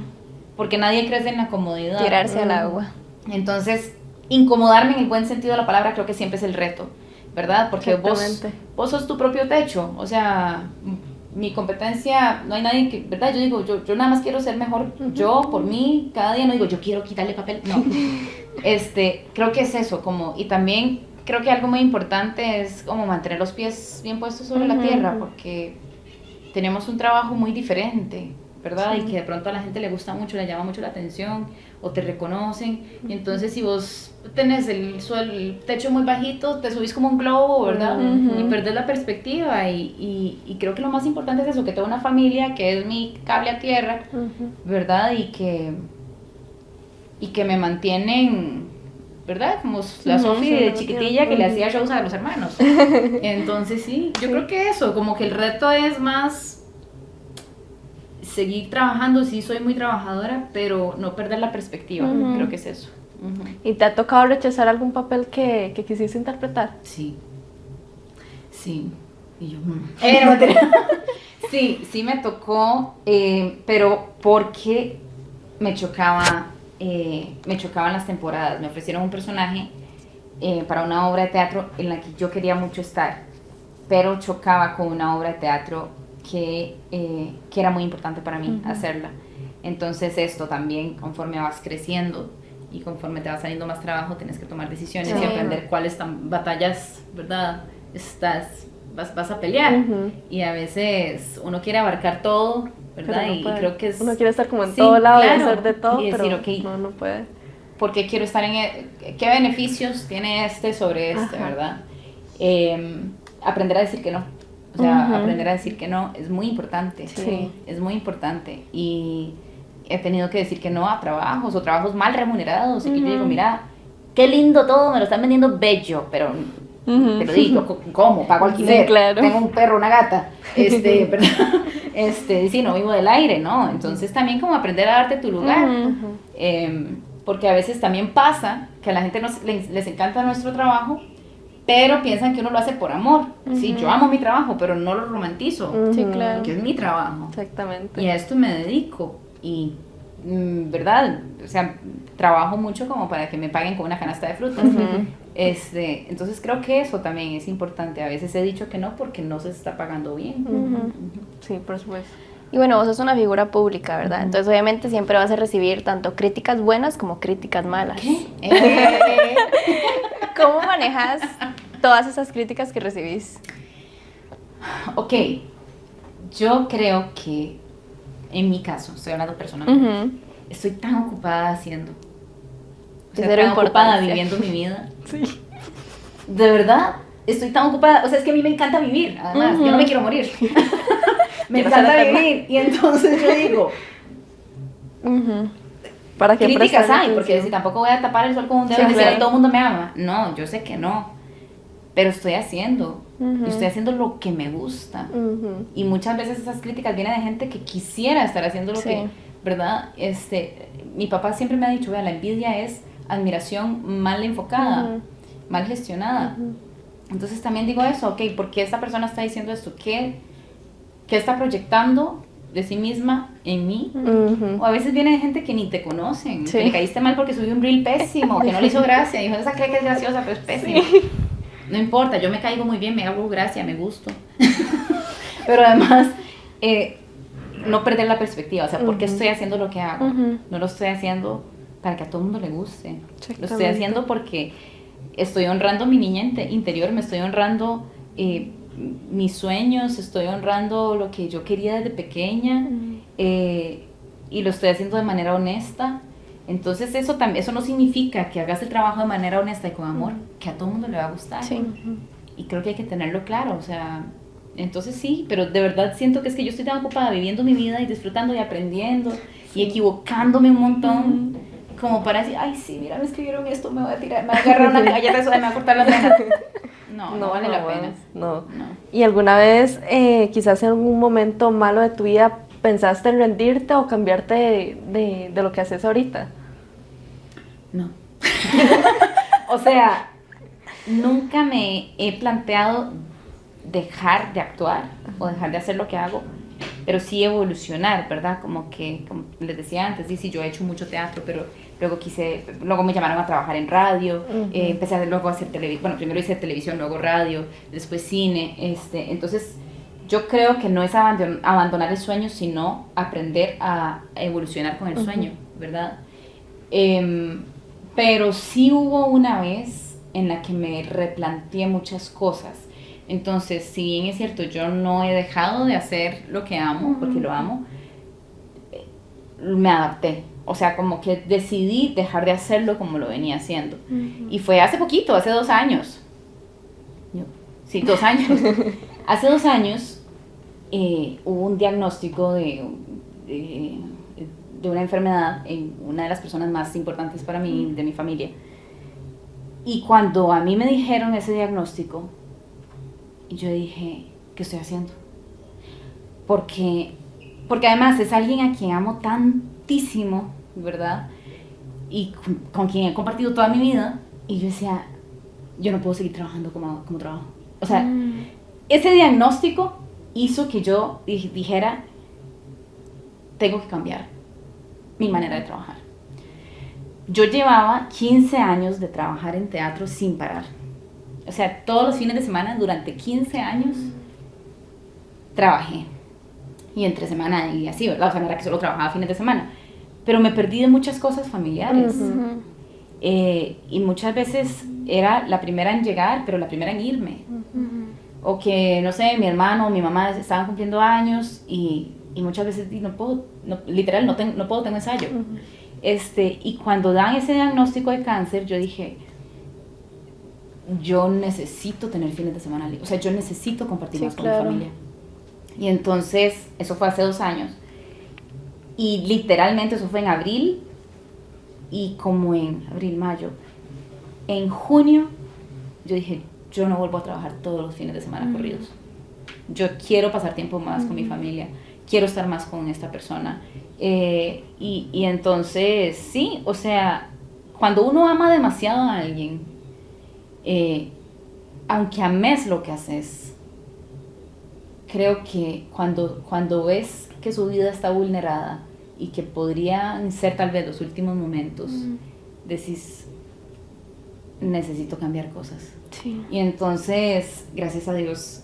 Porque nadie crece en la comodidad. Tirarse al agua. Entonces, incomodarme en el buen sentido de la palabra creo que siempre es el reto, ¿verdad? Porque vos sos tu propio techo, o sea, mi competencia, no hay nadie que, ¿verdad? Yo digo, yo nada más quiero ser mejor yo, por mí, cada día no digo, yo quiero quitarle papel, no. Creo que es eso, y también creo que algo muy importante es como mantener los pies bien puestos sobre la tierra, porque tenemos un trabajo muy diferente, ¿verdad? Sí. Y que de pronto a la gente le gusta mucho, le llama mucho la atención, o te reconocen, y entonces si vos tenés el techo muy bajito, te subís como un globo, ¿verdad? Y perdés la perspectiva, y creo que lo más importante es eso, que tengo una familia que es mi cable a tierra, ¿verdad? Y que me mantienen, ¿verdad? Como la Sofi de chiquitilla que le hacía shows a los hermanos. Entonces sí, yo creo que eso, como que el reto es más seguir trabajando. Sí soy muy trabajadora, pero no perder la perspectiva, creo que es eso. ¿Y te ha tocado rechazar algún papel que quisiste interpretar? Sí, sí. Y yo, no, mentira. Sí me tocó, pero porque me chocaban las temporadas. Me ofrecieron un personaje para una obra de teatro en la que yo quería mucho estar, pero chocaba con una obra de teatro que era muy importante para mí hacerla. Entonces esto también, conforme vas creciendo y conforme te va saliendo más trabajo, tienes que tomar decisiones y aprender cuáles batallas, ¿verdad? Vas a pelear. Y a veces uno quiere abarcar todo, ¿verdad? No puede. Creo que uno quiere estar como en todo lado, claro, y hacer de todo, y decir, pero okay, no puede. ¿por qué quiero estar qué beneficios tiene sobre este, verdad? Aprender a decir que no. O sea, aprender a decir que no es muy importante. Sí. Es muy importante. Y he tenido que decir que no a trabajos o trabajos mal remunerados. Y que yo digo, mira, qué lindo todo, me lo están vendiendo bello, pero digo, ¿cómo? Pago alquiler, Sí, claro. tengo un perro, una gata, ¿verdad? Sí, no vivo del aire, ¿no? Entonces también como aprender a darte tu lugar. Porque a veces también pasa que a la gente les encanta nuestro trabajo, pero piensan que uno lo hace por amor. Sí, yo amo mi trabajo, pero no lo romantizo. Sí, claro. Porque es mi trabajo. Exactamente. Y a esto me dedico. Y, ¿verdad? O sea, trabajo mucho como para que me paguen con una canasta de frutas. Entonces creo que eso también es importante. A veces he dicho que no porque no se está pagando bien. Sí, por supuesto. Y bueno, vos sos una figura pública, ¿verdad? Entonces obviamente siempre vas a recibir tanto críticas buenas como críticas malas. ¿Qué? ¿Cómo manejas todas esas críticas que recibís? Ok, yo creo que en mi caso, estoy hablando personalmente, estoy tan ocupada haciendo, o sea, tan ocupada viviendo mi vida. Sí. De verdad, estoy tan ocupada, o sea, es que a mí me encanta vivir, además, yo no me quiero morir. Me encanta vivir, y entonces yo digo, ¿Para qué críticas prestarle hay? Porque atención? si tampoco voy a tapar el sol con un dedo y decir, "Ay, todo el mundo me ama". No, yo sé que no, pero estoy haciendo, y estoy haciendo lo que me gusta. Y muchas veces esas críticas vienen de gente que quisiera estar haciendo lo que, ¿verdad? Mi papá siempre me ha dicho, vea, la envidia es admiración mal enfocada, mal gestionada. Entonces también digo eso, ok, ¿por qué esta persona está diciendo esto? ¿Qué está proyectando de sí misma en mí? O a veces viene de gente que ni te conocen, que le caíste mal porque subí un reel pésimo, que no le hizo gracia, dijo, esa cree que es graciosa, pero es pésimo. No importa, yo me caigo muy bien, me hago gracia, me gusto. Pero además, no perder la perspectiva, o sea, ¿por qué estoy haciendo lo que hago? No lo estoy haciendo para que a todo el mundo le guste. Lo estoy haciendo porque estoy honrando mi niña interior, me estoy honrando mis sueños, estoy honrando lo que yo quería desde pequeña, y lo estoy haciendo de manera honesta. Entonces eso no significa que hagas el trabajo de manera honesta y con amor, que a todo el mundo le va a gustar. Y creo que hay que tenerlo claro, o sea, entonces sí, pero de verdad siento que es que yo estoy tan ocupada viviendo mi vida y disfrutando y aprendiendo y equivocándome un montón, como para decir, ay sí, mira, me escribieron esto, me voy a tirar, me voy a agarrar una galleta de soda y me voy a cortar las venas. No vale la pena. No. ¿Y alguna vez, quizás en algún momento malo de tu vida, pensaste en rendirte o cambiarte de lo que haces ahorita? No. O sea, nunca me he planteado dejar de actuar o dejar de hacer lo que hago, pero sí evolucionar, ¿verdad? Como les decía antes, sí, yo he hecho mucho teatro, pero luego me llamaron a trabajar en radio, empecé luego a hacer televisión, bueno, primero hice televisión, luego radio, después cine, entonces yo creo que no es abandonar el sueño, sino aprender a evolucionar con el sueño, ¿verdad? Pero sí hubo una vez en la que me replanteé muchas cosas. Entonces, si bien es cierto, yo no he dejado de hacer lo que amo, porque lo amo, me adapté. O sea, como que decidí dejar de hacerlo como lo venía haciendo. Y fue hace poquito, hace 2 años. Sí, 2 años. Hace 2 años hubo un diagnóstico de una enfermedad en una de las personas más importantes para mí, de mi familia. Y cuando a mí me dijeron ese diagnóstico, yo dije, ¿qué estoy haciendo? Porque además es alguien a quien amo tantísimo, ¿verdad? y con quien he compartido toda mi vida, y yo decía, yo no puedo seguir trabajando como trabajo. O sea, ese diagnóstico hizo que yo dijera, tengo que cambiar mi manera de trabajar. Yo llevaba 15 años de trabajar en teatro sin parar. O sea, todos los fines de semana, durante 15 años, trabajé. Y entre semana y así, ¿verdad? O sea, no era que solo trabajaba fines de semana. Pero me perdí de muchas cosas familiares. Y muchas veces era la primera en llegar, pero la primera en irme. O que, no sé, mi hermano o mi mamá estaban cumpliendo años y muchas veces literal, no puedo, tengo ensayo. Y cuando dan ese diagnóstico de cáncer, yo dije, yo necesito tener fines de semana libres. O sea, yo necesito compartir más con mi familia. Y entonces, eso fue hace 2 años. Y literalmente eso fue en abril, y como en abril, mayo. En junio, yo dije, yo no vuelvo a trabajar todos los fines de semana corridos. Yo quiero pasar tiempo más con mi familia, quiero estar más con esta persona. Y entonces, sí, o sea, cuando uno ama demasiado a alguien, aunque ames lo que haces, creo que cuando ves que su vida está vulnerada y que podrían ser tal vez los últimos momentos, decís, necesito cambiar cosas. Sí. Y entonces, gracias a Dios,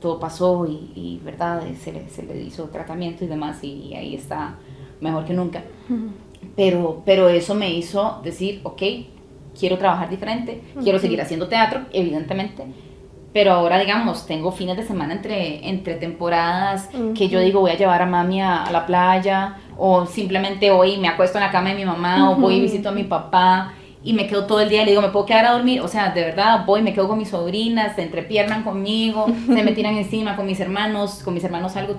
todo pasó y verdad, se le hizo tratamiento y demás, y ahí está mejor que nunca. Pero eso me hizo decir, ok, quiero trabajar diferente, quiero seguir haciendo teatro, evidentemente, pero ahora, digamos, tengo fines de semana entre temporadas que yo digo, voy a llevar a mami a la playa, o simplemente hoy me acuesto en la cama de mi mamá, o voy y visito a mi papá, y me quedo todo el día y le digo, ¿me puedo quedar a dormir? O sea, de verdad, voy, me quedo con mis sobrinas, se entrepiernan conmigo, se me tiran encima con mis hermanos salgo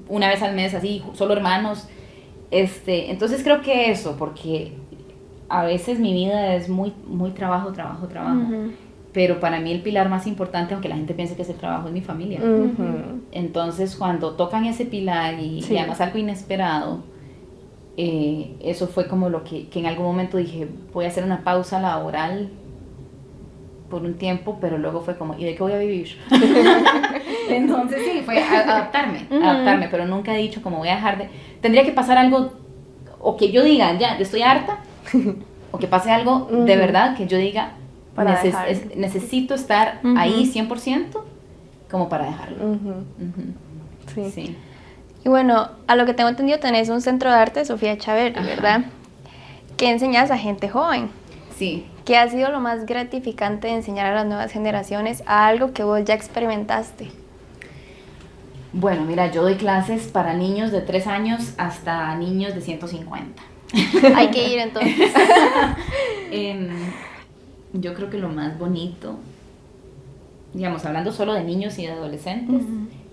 una vez al mes, así, solo hermanos. Entonces creo que eso, porque a veces mi vida es muy, muy trabajo, pero para mí el pilar más importante, aunque la gente piense que es el trabajo, es mi familia. Entonces cuando tocan ese pilar y además algo inesperado, eso fue como lo que en algún momento dije, voy a hacer una pausa laboral por un tiempo, pero luego fue como, ¿y de qué voy a vivir? Entonces sí, fue adaptarme, pero nunca he dicho como voy a dejar de... Tendría que pasar algo, o que yo diga, ya, estoy harta, o que pase algo de verdad que yo diga, necesito estar ahí 100% como para dejarlo. Sí. Y bueno, a lo que tengo entendido tenés un centro de arte, Sofía Chaverri, ¿verdad? ¿Qué enseñas a gente joven? Sí. ¿Qué ha sido lo más gratificante de enseñar a las nuevas generaciones a algo que vos ya experimentaste? Bueno, mira, yo doy clases para niños de 3 años hasta niños de 150. Hay que ir entonces. Yo creo que lo más bonito, digamos, hablando solo de niños y de adolescentes,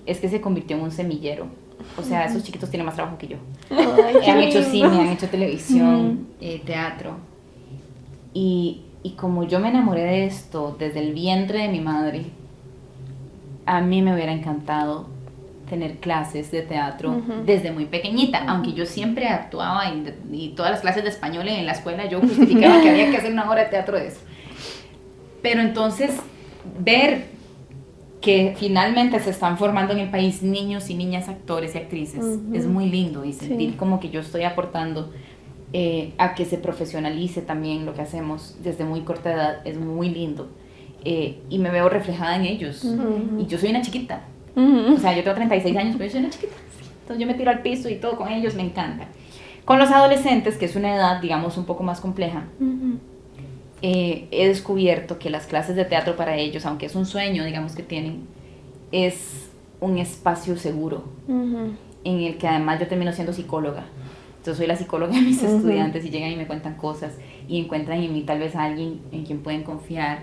es que se convirtió en un semillero. O sea, esos chiquitos tienen más trabajo que yo. Han hecho cine, han hecho televisión, teatro. Y como yo me enamoré de esto desde el vientre de mi madre, a mí me hubiera encantado tener clases de teatro desde muy pequeñita, aunque yo siempre actuaba y todas las clases de español en la escuela yo justificaba que había que hacer una hora de teatro de eso. Pero entonces ver que finalmente se están formando en el país niños y niñas actores y actrices es muy lindo, y sentir como que yo estoy aportando a que se profesionalice también lo que hacemos desde muy corta edad es muy lindo, y me veo reflejada en ellos. Y yo soy una chiquita, o sea, yo tengo 36 años, pero yo soy una chiquita, entonces yo me tiro al piso y todo con ellos, me encanta. Con los adolescentes, que es una edad, digamos, un poco más compleja, he descubierto que las clases de teatro para ellos, aunque es un sueño, digamos, que tienen, es un espacio seguro, en el que además yo termino siendo psicóloga. Entonces soy la psicóloga de mis estudiantes, y llegan y me cuentan cosas y encuentran en mí tal vez a alguien en quien pueden confiar,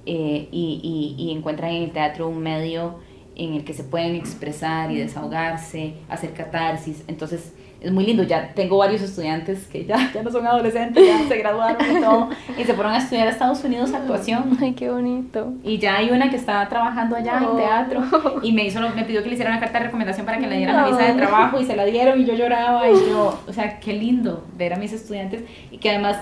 y encuentran en el teatro un medio en el que se pueden expresar y desahogarse, hacer catarsis. Entonces es muy lindo. Ya tengo varios estudiantes que ya no son adolescentes, ya se graduaron y todo, y se fueron a estudiar a Estados Unidos actuación. Ay, qué bonito. Y ya hay una que está trabajando allá en teatro, y me pidió que le hiciera una carta de recomendación para que le dieran la visa de trabajo, y se la dieron, y yo lloraba, y yo, o sea, qué lindo ver a mis estudiantes, y que además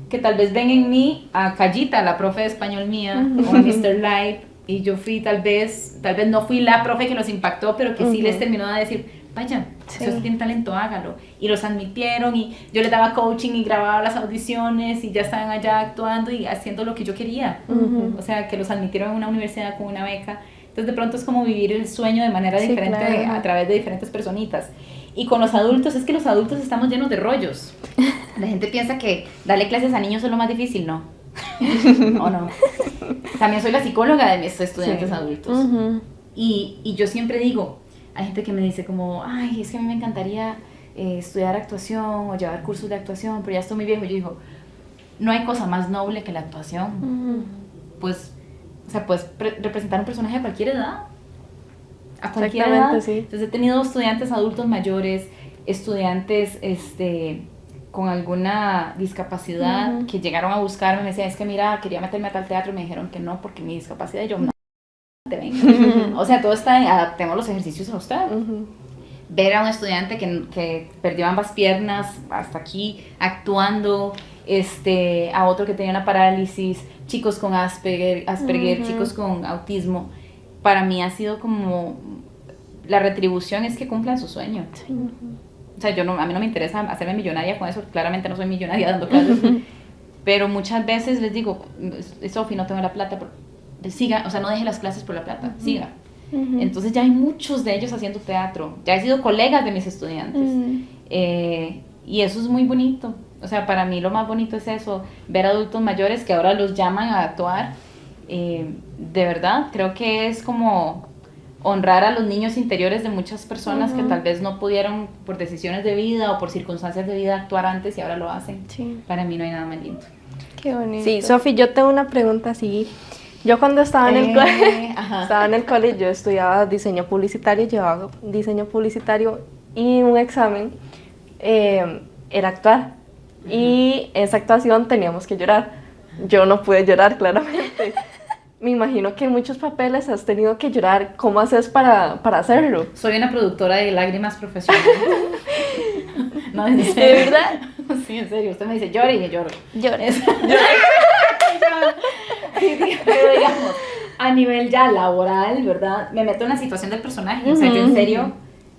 que tal vez ven en mí a Callita, la profe de español mía, o a Mr. Live, y yo fui tal vez no fui la profe que los impactó, pero que sí les terminó de decir, vaya, si usted tiene talento, hágalo. Y los admitieron, y yo les daba coaching y grababa las audiciones, y ya estaban allá actuando y haciendo lo que yo quería. O sea, que los admitieron en una universidad con una beca. Entonces de pronto es como vivir el sueño de manera diferente, claro, a través de diferentes personitas. Y con los adultos, es que los adultos estamos llenos de rollos. La gente piensa que darle clases a niños es lo más difícil, no. O no. También soy la psicóloga de mis estudiantes adultos. Y yo siempre digo, hay gente que me dice como, ay, es que a mí me encantaría estudiar actuación o llevar cursos de actuación, pero ya estoy muy viejo. Yo digo, no hay cosa más noble que la actuación. Pues, o sea, puedes representar un personaje a cualquier edad. A cualquier edad. Sí. Entonces he tenido estudiantes adultos mayores, estudiantes con alguna discapacidad que llegaron a buscarme y me decían, es que mira, quería meterme a tal teatro y me dijeron que no porque mi discapacidad, y yo no te venga. O sea, todo está en adaptemos los ejercicios a usted. Ver a un estudiante que perdió ambas piernas hasta aquí actuando, a otro que tenía una parálisis, chicos con Asperger, chicos con autismo. Para mí ha sido como la retribución es que cumplan su sueño. O sea, a mí no me interesa hacerme millonaria con eso, claramente no soy millonaria dando clases, pero muchas veces les digo, Sofi, no tengo la plata, siga, o sea, no deje las clases por la plata, siga. Entonces ya hay muchos de ellos haciendo teatro, ya he sido colegas de mis estudiantes, y eso es muy bonito. O sea, para mí lo más bonito es eso, ver adultos mayores que ahora los llaman a actuar. De verdad, creo que es como honrar a los niños interiores de muchas personas que tal vez no pudieron por decisiones de vida o por circunstancias de vida actuar antes y ahora lo hacen. Para mí no hay nada más lindo. Qué bonito. Sí, Sofi, yo tengo una pregunta así. Yo cuando estaba en el cole, yo estudiaba diseño publicitario, llevaba diseño publicitario y un examen era actuar. Y esa actuación teníamos que llorar. Yo no pude llorar, claramente. Me imagino que en muchos papeles has tenido que llorar. ¿Cómo haces para hacerlo? Soy una productora de lágrimas profesional. No, en serio. ¿De verdad? Sí, en serio. Usted me dice, llore y yo lloro. Llores. Pero digamos, a nivel ya laboral, ¿verdad? Me meto en la situación del personaje. O sea, yo en serio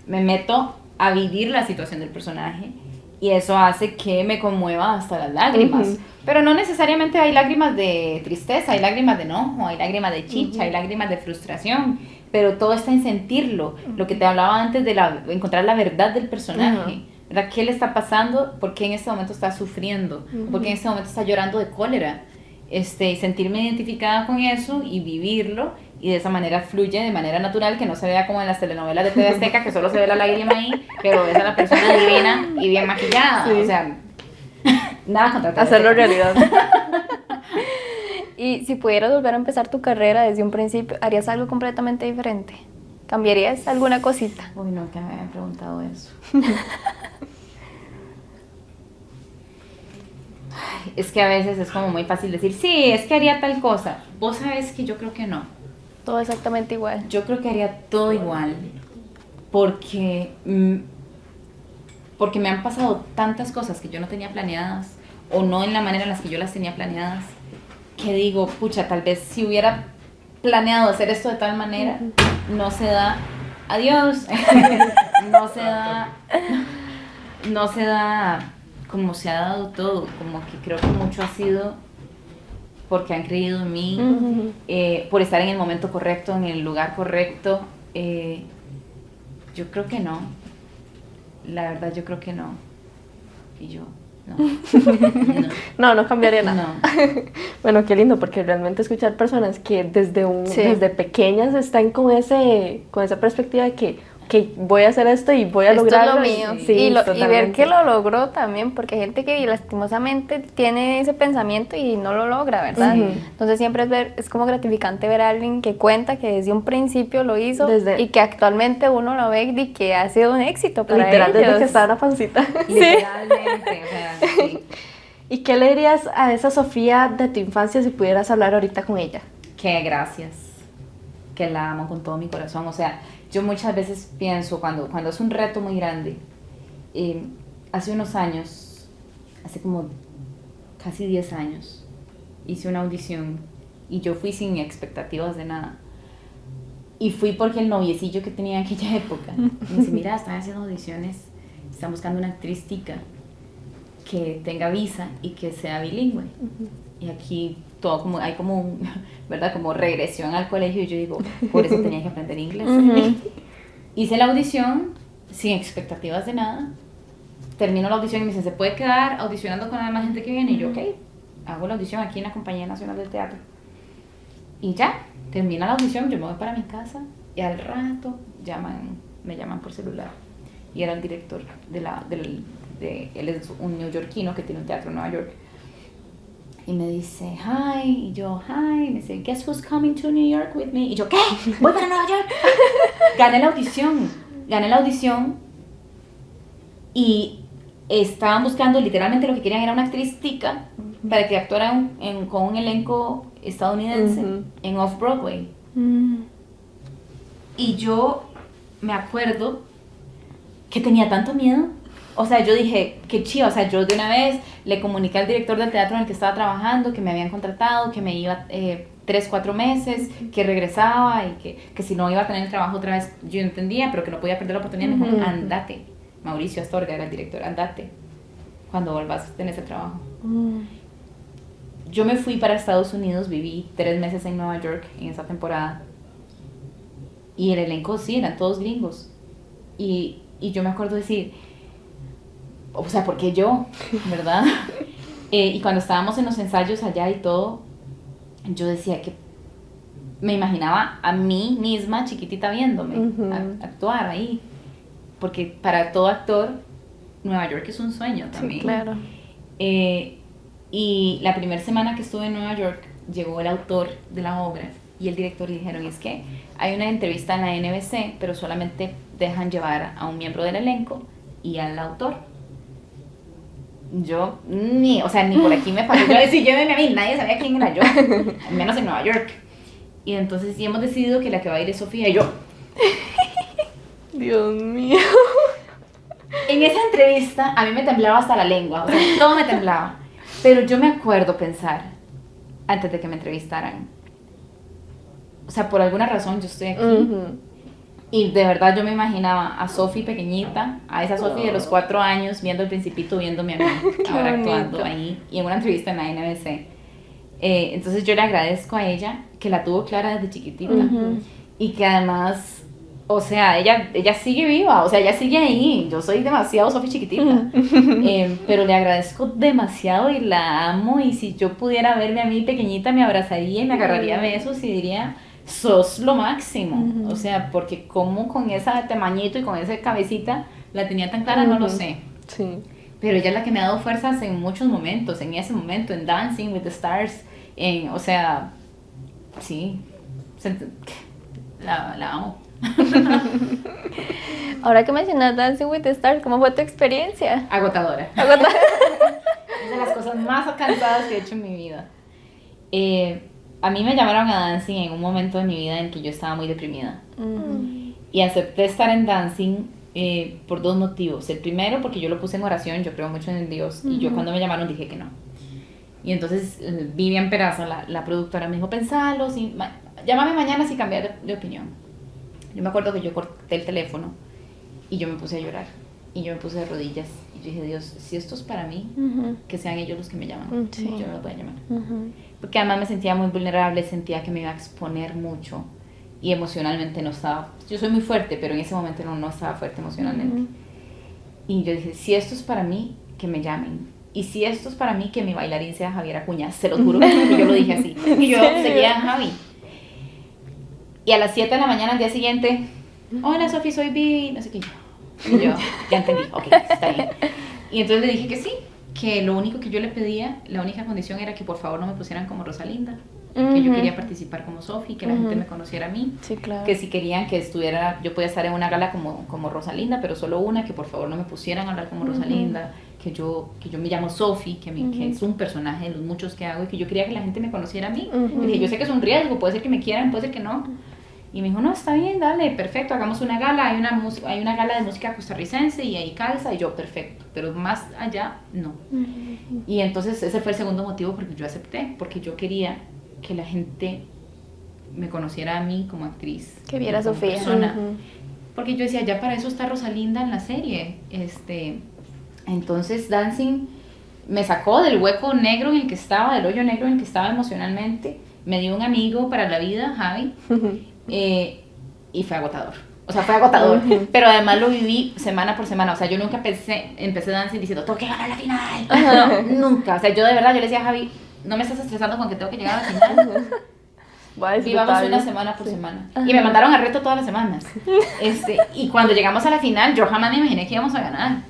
me meto a vivir la situación del personaje. Y eso hace que me conmueva hasta las lágrimas. Pero no necesariamente hay lágrimas de tristeza, hay lágrimas de enojo, hay lágrimas de chicha, hay lágrimas de frustración. Pero todo está en sentirlo. Lo que te hablaba antes de encontrar la verdad del personaje. ¿Verdad? ¿Qué le está pasando? ¿Por qué en este momento está sufriendo? ¿Por qué en este momento está llorando de cólera? Y sentirme identificada con eso y vivirlo. Y de esa manera fluye de manera natural, que no se vea como en las telenovelas de TV Azteca, que solo se ve la lágrima ahí, pero ves a la persona divina y bien maquillada. O sea, nada contra TV hacerlo Azteca. realidad. Y si pudieras volver a empezar tu carrera desde un principio, ¿harías algo completamente diferente? ¿Cambiarías alguna cosita? Uy, no, que me habían preguntado eso. Ay, es que a veces es como muy fácil decir, sí, es que haría tal cosa. Vos sabés que yo creo que no. Todo exactamente igual. Yo creo que haría todo igual, porque me han pasado tantas cosas que yo no tenía planeadas, o no en la manera en las que yo las tenía planeadas, que digo, pucha, tal vez si hubiera planeado hacer esto de tal manera, no se da, adiós, no se da como se ha dado todo, como que creo que mucho ha sido porque han creído en mí, por estar en el momento correcto, en el lugar correcto. Yo creo que no, la verdad yo creo que no, y yo, no cambiaría nada. No. Bueno, qué lindo, porque realmente escuchar personas que desde pequeñas están con esa perspectiva de que voy a hacer esto y voy a lograrlo. Esto es lo mío. Sí, y ver que lo logró también, porque hay gente que lastimosamente tiene ese pensamiento y no lo logra, ¿verdad? Entonces siempre es como gratificante ver a alguien que cuenta que desde un principio lo hizo y que actualmente uno lo ve y que ha sido un éxito para literal, ellos. desde que estaba en la pancita. Literalmente, o sea, sí. ¿Y qué le dirías a esa Sofía de tu infancia si pudieras hablar ahorita con ella? Que gracias, que la amo con todo mi corazón. O sea, yo muchas veces pienso cuando es un reto muy grande. Hace unos años, hace como casi 10 años. Hice una audición y yo fui sin expectativas de nada. Y fui porque el noviecillo que tenía en aquella época me dice, mira, están haciendo audiciones, están buscando una actriz tica que tenga visa y que sea bilingüe. Y aquí todo como, hay como, ¿verdad? Como regresión al colegio y yo digo, por eso tenía que aprender inglés. Hice la audición sin expectativas de nada. Termino la audición y me dice, ¿se puede quedar audicionando con la demás gente que viene? Y yo, ok, hago la audición aquí en la Compañía Nacional del Teatro. Y ya, termina la audición, yo me voy para mi casa y al rato me llaman por celular. Y era el director él es un neoyorquino que tiene un teatro en Nueva York. Y me dice, hi, y yo, hi, me dice, guess who's coming to New York with me? Y yo, ¿qué? Voy para Nueva York. Gané la audición y estaban buscando, literalmente lo que querían era una actriz tica para que actuara con un elenco estadounidense en Off-Broadway. Y yo me acuerdo que tenía tanto miedo. O sea, yo dije, qué chido. O sea, yo de una vez le comuniqué al director del teatro en el que estaba trabajando que me habían contratado, que me iba 3-4 meses, que regresaba y que si no iba a tener el trabajo otra vez, yo entendía, pero que no podía perder la oportunidad. Me dijo, andate. Mauricio Astorga era el director, andate. Cuando vuelvas tenés el trabajo. Yo me fui para Estados Unidos, viví 3 meses en Nueva York en esa temporada. Y el elenco sí, eran todos gringos. Y yo me acuerdo decir, o sea, ¿por qué yo? ¿Verdad? Y cuando estábamos en los ensayos allá y todo, yo decía que me imaginaba a mí misma chiquitita viéndome actuar ahí. Porque para todo actor, Nueva York es un sueño también. Sí, claro. Y la primera semana que estuve en Nueva York, llegó el autor de la obra y el director y dijeron, es que hay una entrevista en la NBC, pero solamente dejan llevar a un miembro del elenco y al autor. Yo, ni por aquí me pasó. Yo decía, llévenme a mí, nadie sabía quién era yo, al menos en Nueva York. Y entonces sí hemos decidido que la que va a ir es Sofía y yo. Dios mío. En esa entrevista a mí me temblaba hasta la lengua, o sea, todo me temblaba. Pero yo me acuerdo pensar, antes de que me entrevistaran, o sea, por alguna razón yo estoy aquí. Y de verdad yo me imaginaba a Sofi pequeñita, a esa Sofi de los 4 años, viendo El Principito, viéndome a mí, ahora actuando ahí, y en una entrevista en la NBC. Entonces yo le agradezco a ella, que la tuvo clara desde chiquitita, y que además, o sea, ella sigue viva, o sea, ella sigue ahí. Yo soy demasiado Sofi chiquitita, pero le agradezco demasiado y la amo, y si yo pudiera verme a mí pequeñita, me abrazaría y me agarraría a besos y diría, sos lo máximo. O sea, porque como con ese tamañito y con esa cabecita la tenía tan clara, no lo sé. Sí. Pero ella es la que me ha dado fuerzas en muchos momentos, en ese momento, en Dancing with the Stars, o sea, sí, la amo. Ahora que mencionas Dancing with the Stars, ¿cómo fue tu experiencia? Agotadora. Es de las cosas más cansadas que he hecho en mi vida. A mí me llamaron a Dancing en un momento de mi vida en que yo estaba muy deprimida. Y acepté estar en Dancing por 2 motivos. El primero, porque yo lo puse en oración, yo creo mucho en Dios, y yo cuando me llamaron dije que no. Y entonces Vivian Peraza, la productora, me dijo, pensalo, llámame mañana si cambias de opinión. Yo me acuerdo que yo corté el teléfono y yo me puse a llorar. Y yo me puse de rodillas y yo dije, Dios, si esto es para mí, que sean ellos los que me llaman. Sí. Yo no los voy a llamar. Porque además me sentía muy vulnerable, sentía que me iba a exponer mucho y emocionalmente no estaba. Yo soy muy fuerte, pero en ese momento no estaba fuerte emocionalmente. Y yo dije, si esto es para mí, que me llamen. Y si esto es para mí, que mi bailarín sea Javier Acuña. Se lo juro que yo lo dije así. Y yo seguía a Javi. Y a las 7 de la mañana al día siguiente, hola Sofi, soy Vivi, no sé qué. Y yo, ya entendí, ok, está bien. Y entonces le dije que sí, que lo único que yo le pedía, la única condición era que por favor no me pusieran como Rosalinda, que yo quería participar como Sofi, que la gente me conociera a mí, Sí, claro. que si querían que estuviera, yo podía estar en una gala como Rosalinda, pero solo una, que por favor no me pusieran a hablar como Rosalinda, que yo me llamo Sofi, que es un personaje de los muchos que hago y que yo quería que la gente me conociera a mí. Le dije, yo sé que es un riesgo, puede ser que me quieran, puede ser que no. Y me dijo, no, está bien, dale, perfecto, hagamos una gala, hay una gala de música costarricense y ahí calza, y yo, perfecto. pero más allá, no. Y entonces ese fue el segundo motivo porque yo acepté, porque yo quería que la gente me conociera a mí como actriz. Que viera a Sofía. Persona. Porque yo decía, ya para eso está Rosalinda en la serie. Entonces Dancing me sacó del hueco negro en el que estaba, del hoyo negro en el que estaba emocionalmente. Me dio un amigo para la vida, Javi, y fue agotador. O sea, fue agotador, pero además lo viví semana por semana. O sea, yo nunca empecé Dancing diciendo, tengo que llegar a la final. No, nunca. O sea, yo de verdad, yo le decía a Javi, no me estás estresando con que tengo que llegar a la final. Vivamos una semana por semana. Y me mandaron a reto todas las semanas. Y cuando llegamos a la final, yo jamás me imaginé que íbamos a ganar.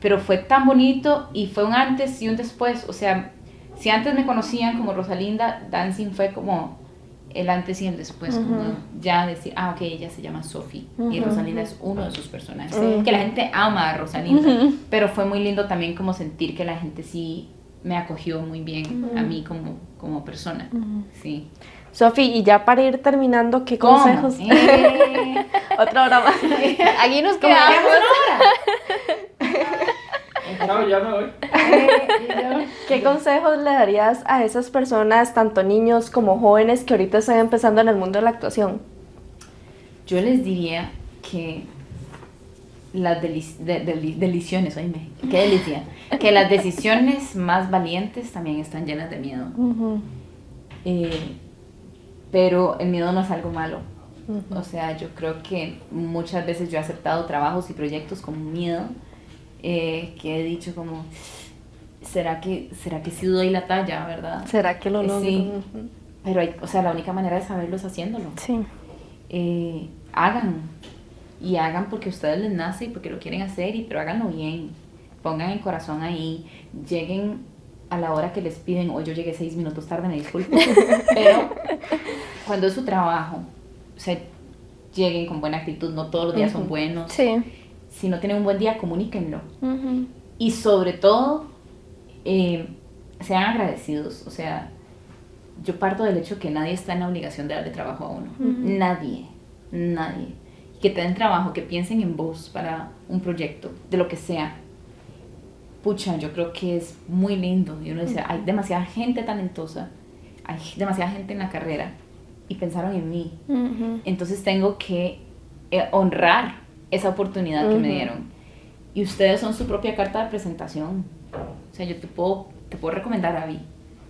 Pero fue tan bonito y fue un antes y un después. O sea, si antes me conocían como Rosalinda, Dancing fue como el antes y el después. Como ya decir, ok, ella se llama Sophie y Rosalinda es uno de sus personajes. Que la gente ama a Rosalinda. Pero fue muy lindo también como sentir que la gente sí me acogió muy bien a mí como persona. Sí. Sophie, y ya para ir terminando, ¿qué consejos? Otra hora más. Aquí nos quedamos. No, ya me voy. ¿Qué consejos le darías a esas personas, tanto niños como jóvenes, que ahorita están empezando en el mundo de la actuación? Yo les diría que las decisiones, oíme, qué delicia, que las decisiones más valientes también están llenas de miedo. Pero el miedo no es algo malo. O sea, yo creo que muchas veces yo he aceptado trabajos y proyectos con miedo, que he dicho como, ¿será que sí doy la talla, verdad? ¿Será que lo logro? Sí, pero o sea, la única manera de saberlo es haciéndolo. Sí. Hagan porque a ustedes les nace y porque lo quieren hacer, pero háganlo bien, pongan el corazón ahí, lleguen a la hora que les piden. Hoy yo llegué 6 minutos tarde, me disculpo, pero cuando es su trabajo, o sea, lleguen con buena actitud, no todos los días son buenos. Sí. Si no tienen un buen día, comuníquenlo. Y sobre todo, sean agradecidos. O sea, yo parto del hecho que nadie está en la obligación de darle trabajo a uno. Nadie. Que te den trabajo, que piensen en vos para un proyecto, de lo que sea. Pucha, yo creo que es muy lindo. Y uno dice, hay demasiada gente talentosa, hay demasiada gente en la carrera, y pensaron en mí. Entonces tengo que honrar esa oportunidad que me dieron. Y ustedes son su propia carta de presentación. O sea, yo te puedo recomendar a Abby.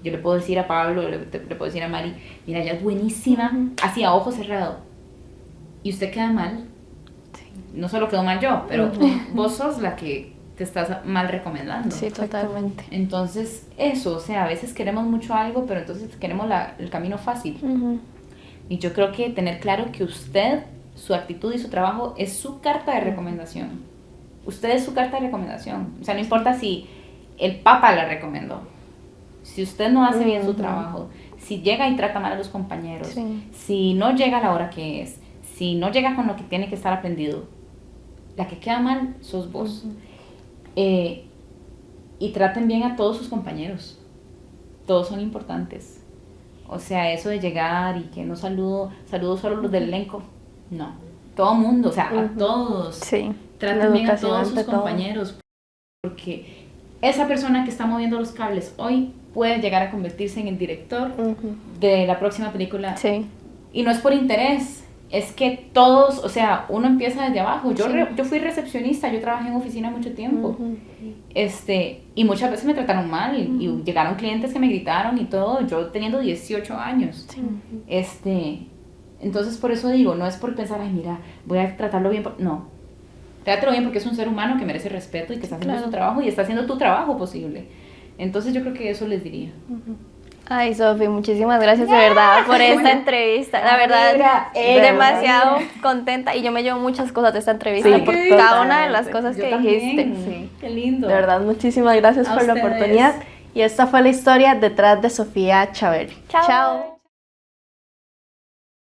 Yo le puedo decir a Pablo, le puedo decir a Mari, mira, ella es buenísima, así a ojo cerrado. Y usted queda mal. No solo quedo mal yo, pero vos sos la que te estás mal recomendando. Sí, totalmente. Entonces, eso, o sea, a veces queremos mucho algo, pero entonces queremos el camino fácil. Y yo creo que tener claro que usted, su actitud y su trabajo es su carta de recomendación. Usted es su carta de recomendación. O sea, no importa si el Papa la recomendó. Si usted no hace bien su trabajo, si llega y trata mal a los compañeros, si no llega a la hora que es, si no llega con lo que tiene que estar aprendido, la que queda mal sos vos. Y traten bien a todos sus compañeros. Todos son importantes. O sea, eso de llegar y que no saludo solo los del elenco. No. Todo mundo, o sea, a todos. Sí. Traten bien a todos sus compañeros. Porque esa persona que está moviendo los cables hoy puede llegar a convertirse en el director de la próxima película. Sí. Y no es por interés. Es que todos, o sea, uno empieza desde abajo. Yo fui recepcionista, yo trabajé en oficina mucho tiempo. Y muchas veces me trataron mal. Y llegaron clientes que me gritaron y todo, yo teniendo 18 años. Entonces, por eso digo, no es por pensar, ay, mira, voy a tratarlo bien. No. Trátalo bien porque es un ser humano que merece respeto y que está haciendo su trabajo y está haciendo tu trabajo posible. Entonces, yo creo que eso les diría. Ay, Sofi, muchísimas gracias de verdad por esta entrevista. La verdad, demasiado contenta y yo me llevo muchas cosas de esta entrevista por cada una de las cosas que dijiste. Sí. Qué lindo. De verdad, muchísimas gracias por la oportunidad. Y esta fue la historia detrás de Sofía Chaverri. Chao.